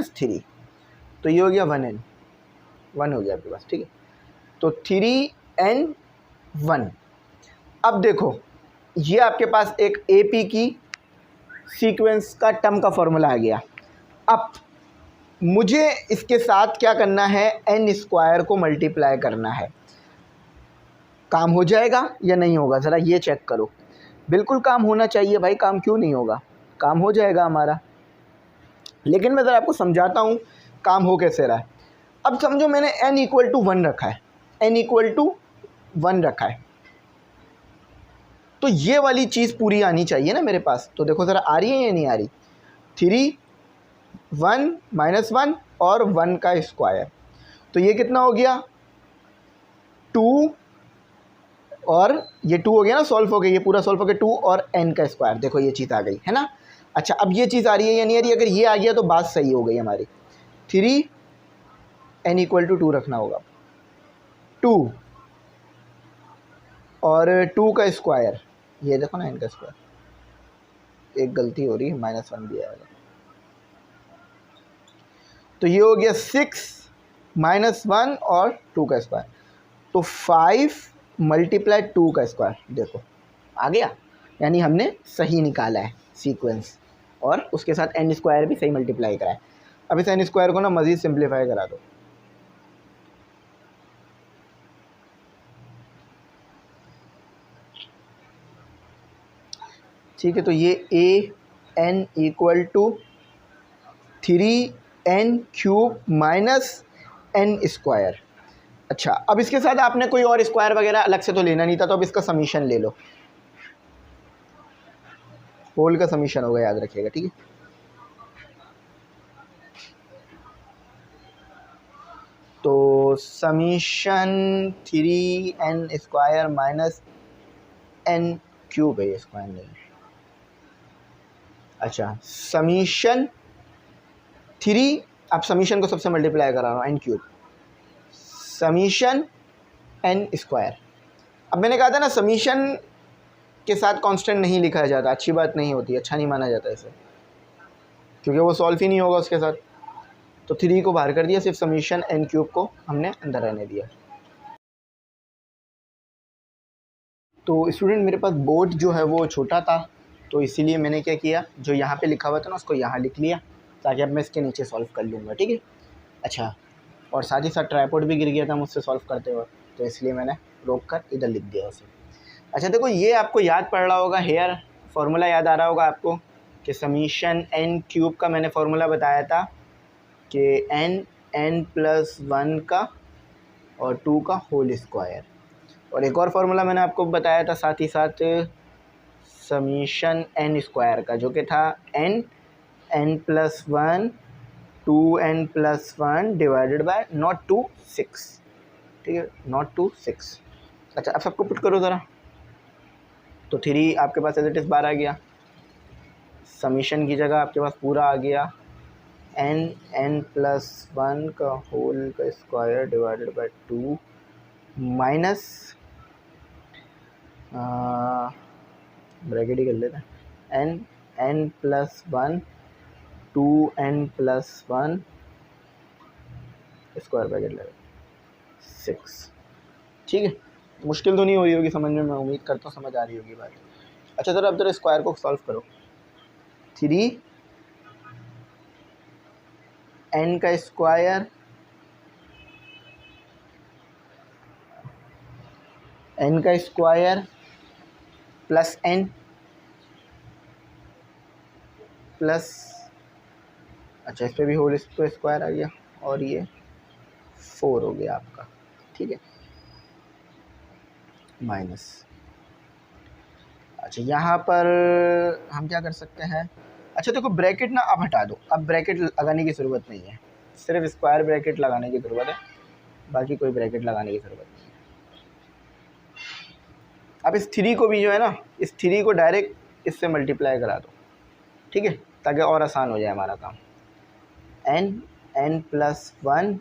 A: - 3, तो ये हो गया 1n, 1 हो गया आपके पास, ठीक है। तो 3n 1। अब देखो ये आपके पास एक AP की सीक्वेंस का टर्म का फॉर्मूला आ गया। अब मुझे इसके साथ क्या करना है, n² को मल्टीप्लाई करना है। काम हो जाएगा या नहीं होगा, ज़रा ये चेक करो। बिल्कुल काम होना चाहिए भाई, काम क्यों नहीं होगा, काम हो जाएगा हमारा। लेकिन मैं ज़रा आपको समझाता हूँ काम हो कैसे रहा है। अब समझो मैंने n = 1 रखा है, n = 1 रखा है, तो ये वाली चीज़ पूरी आनी चाहिए ना मेरे पास। तो देखो ज़रा आ रही है या नहीं आ रही, 3, 1 - 1 और 1 का स्क्वायर, तो ये कितना हो गया, 2, और ये 2 हो गया ना, सॉल्व हो गया, ये पूरा सॉल्व हो गया, 2 और n का स्क्वायर। देखो ये चीज़ आ गई है ना। अच्छा, अब ये चीज़ आ रही है या नहीं आ रही, अगर ये आ गया तो बात सही हो गई हमारी। 3 n = 2 रखना होगा, 2 और 2 का स्क्वायर, ये देखो ना n का स्क्वायर, एक गलती हो रही है, -1 भी आएगा, तो ये हो गया 6 - 1 और 2 का स्क्वायर, तो 5 × 2 का स्क्वायर। देखो आ गया, यानी हमने सही निकाला है सीक्वेंस, और उसके साथ n² भी सही मल्टीप्लाई करा है। अब इस n² को ना मज़ीद सिंप्लीफाई करा दो, ठीक है। तो ये an = 3n³ - एन स्क्वायर। अच्छा, अब इसके साथ आपने कोई और स्क्वायर वगैरह अलग से तो लेना नहीं था, तो अब इसका समीशन ले लो, होल का समीशन होगा, याद रखिएगा, ठीक है। तो summation 3n² minus n cube है, ये स्क्वायर नहीं है। अच्छा, समीशन 3, आप समीशन को सबसे मल्टीप्लाई करा रहा हूँ, n क्यूब समीशन n²। अब मैंने कहा था ना, समीशन के साथ कांस्टेंट नहीं लिखा जाता, अच्छी बात नहीं होती, अच्छा नहीं माना जाता इसे, क्योंकि वो सॉल्व ही नहीं होगा उसके साथ। तो 3 को बाहर कर दिया, सिर्फ समीशन n³ को हमने अंदर रहने दिया। तो स्टूडेंट, मेरे पास बोर्ड जो है वो छोटा था, तो इसीलिए मैंने क्या किया, जो यहाँ पे लिखा हुआ था ना उसको यहाँ लिख लिया, ताकि अब मैं इसके नीचे सॉल्व कर लूँगा, ठीक है। अच्छा, और साथ ही साथ ट्राइपॉड भी गिर गया था मुझसे सॉल्व करते वक्त, तो इसलिए मैंने रोक कर इधर लिख दिया उसे। अच्छा देखो, ये आपको याद पड़ रहा होगा, हेयर फार्मूला याद आ रहा होगा आपको, कि समीशन n³ का मैंने फार्मूला बताया था कि n+1 का और 2 का होल स्क्वायर। और एक और फार्मूला मैंने आपको बताया था साथ ही साथ, समीशन n² का, जो कि था n+1 2n+1 divided by not to 6, ठीक है, नॉट टू 6। अच्छा, अब सबको पुट करो ज़रा, तो 3 आपके पास एज इट इज़ बार आ गया, समीशन की जगह आपके पास पूरा आ गया n+1 का होल का square divided by 2 minus bracket ही कर लेते हैं, n+1 2n+1 स्क्वायर ब्रैकेट लगे 6, ठीक है। मुश्किल तो नहीं हो रही होगी समझ में, मैं उम्मीद करता हूँ समझ आ रही होगी बात। अच्छा, जरा अब जरा स्क्वायर को सॉल्व करो, 3n का स्क्वायर n का स्क्वायर प्लस n प्लस, अच्छा इस पर भी होल स्क्वायर आ गया, और ये 4 हो गया आपका, ठीक है, माइनस। अच्छा, यहाँ पर हम क्या कर सकते हैं, अच्छा देखो ब्रैकेट ना अब हटा दो, अब ब्रैकेट लगाने की ज़रूरत नहीं है, सिर्फ स्क्वायर ब्रैकेट लगाने की ज़रूरत है, बाकी कोई ब्रैकेट लगाने की ज़रूरत नहीं है। अब इस 3 को भी जो है ना, इस 3 को डायरेक्ट इससे मल्टीप्लाई करा दो, ठीक है, ताकि और आसान हो जाए हमारा काम। n+1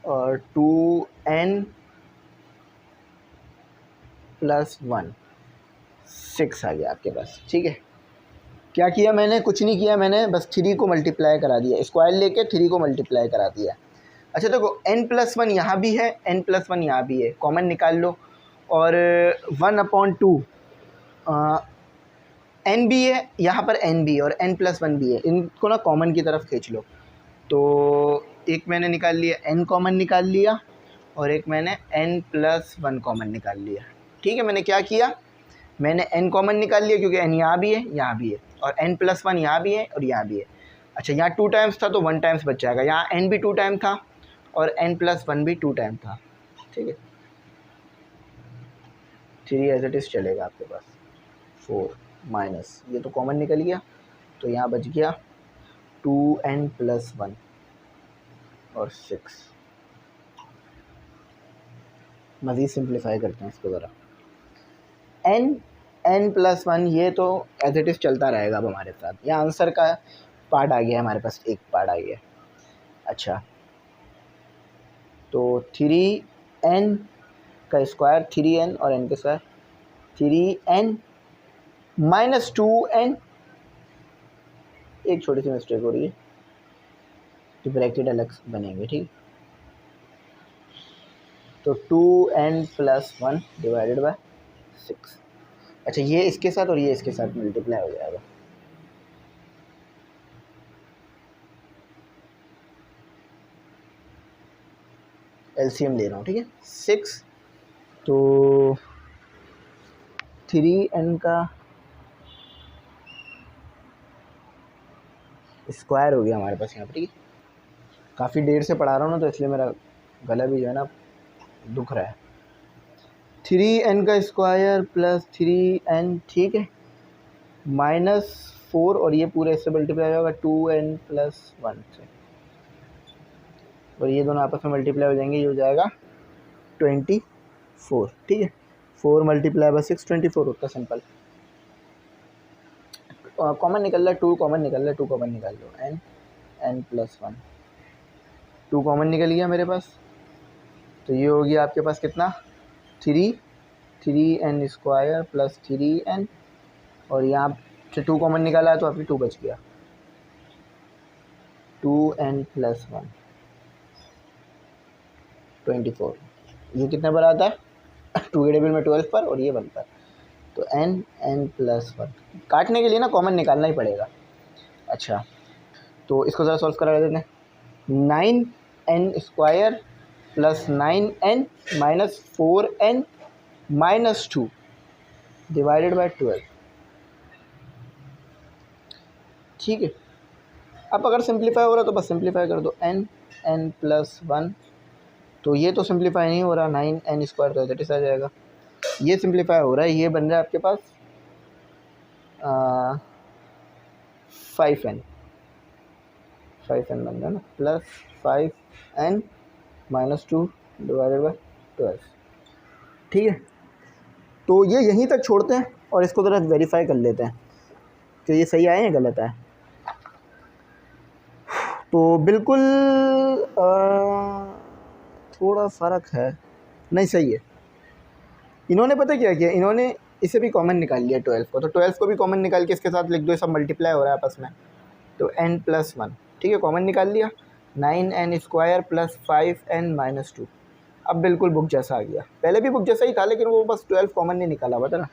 A: और 2n+1 6 आ गया आपके पास, ठीक है। क्या किया मैंने, कुछ नहीं किया मैंने, बस 3 को मल्टीप्लाई करा दिया, स्क्वायर लेके 3 को मल्टीप्लाई करा दिया। अच्छा देखो, n+1 यहाँ भी है, n+1 यहाँ भी है, कॉमन निकाल लो, और 1/2 n भी है यहाँ पर, n भी है और n+1 भी है, इनको ना कॉमन की तरफ खींच लो। तो एक मैंने निकाल लिया, n कॉमन निकाल लिया, और एक मैंने n+1 कॉमन निकाल लिया, ठीक है। मैंने क्या किया, मैंने n कॉमन निकाल लिया, क्योंकि n यहाँ भी है यहाँ भी है, और n+1 यहाँ भी है और यहाँ भी है। अच्छा, यहाँ 2 टाइम्स था तो 1 टाइम्स बच जाएगा, यहाँ n भी 2 टाइम था और n+1 भी 2 टाइम था, ठीक है। 3 एज इट इज़ चलेगा आपके पास, 4 माइनस ये तो कॉमन निकल गया, तो यहाँ बच गया 2n+1 और 6। मज़ीद सिंप्लीफाई करते हैं इसको ज़रा, n+1 ये तो एज इट इज़ चलता रहेगा अब हमारे साथ, यहाँ आंसर का पार्ट आ गया हमारे पास, एक पार्ट आ गया। अच्छा, तो 3n का स्क्वायर, 3n और n का स्क्वायर 3n माइनस 2n, एक छोटी सी मिस्टेक हो रही है, तो ब्रैकेट अलग बनेंगे, ठीक। तो 2n+1 डिवाइडेड बाय 6। अच्छा, ये इसके साथ और ये इसके साथ मल्टीप्लाई हो जाएगा, एलसीएम ले रहा हूँ, ठीक है। 6, तो 3n का स्क्वायर हो गया हमारे पास यहाँ पर, ठीक है। काफ़ी देर से पढ़ा रहा हूँ ना, तो इसलिए मेरा गला भी जो है ना दुख रहा है। 3n का स्क्वायर प्लस 3n, ठीक है, -4, और ये पूरे इससे मल्टीप्लाई होगा 2n + 1 से, और ये दोनों आपस में मल्टीप्लाई हो जाएंगे, ये हो जाएगा 24, ठीक है। 4 × 6 24 होता है, सिंपल। कॉमन निकल रहा है, 2 कॉमन निकल रहा है, 2 कॉमन निकाल लो, n + 1, 2 कॉमन निकल गया मेरे पास, तो ये हो गया आपके पास कितना, 3n स्क्वायर प्लस 3n, और यहाँ से 2 कॉमन निकाला है तो आपकी 2 बच गया, 2n + 1 24, ये कितने पर आता है 2 के टेबल में 12 पर, और ये 1 पर, तो n + 1 काटने के लिए ना कॉमन निकालना ही पड़ेगा। अच्छा, तो इसको ज़रा सॉल्व करा देते हैं। 9n square plus 9n minus 4n minus 2 divided by 12, ठीक है। अब अगर सिंप्लीफाई हो रहा तो बस सिंप्लीफाई कर दो, n + 1, तो ये तो सिंप्लीफाई नहीं हो रहा, 9n स्क्वायर तो एज आ जाएगा, ये सिंप्लीफाई हो रहा है, ये बन रहा है आपके पास 5n बन रहा है ना, plus 5n minus 2 divided by 12, ठीक है। तो ये यहीं तक छोड़ते हैं और इसको ज़रा वेरीफाई कर लेते हैं कि ये सही आए या गलत आए। तो बिल्कुल थोड़ा फ़र्क है, नहीं सही है। इन्होंने पता क्या किया, इन्होंने इसे भी कॉमन निकाल लिया 12 को, तो 12 को भी कॉमन निकाल के इसके साथ लिख दो, ये सब मल्टीप्लाई हो रहा है आपस में, तो n + 1, ठीक है, कॉमन निकाल लिया, 9n square plus 5n minus 2, अब बिल्कुल बुक जैसा आ गया, पहले भी बुक जैसा ही था लेकिन वो बस 12 कॉमन नहीं निकाला हुआ था ना,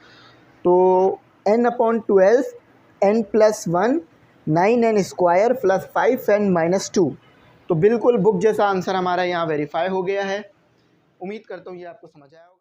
A: तो n/12 n + 1 9n square plus 5n minus 2, तो बिल्कुल बुक जैसा आंसर हमारा यहाँ वेरीफाई हो गया है। उम्मीद करता हूँ ये आपको समझ आया होगा।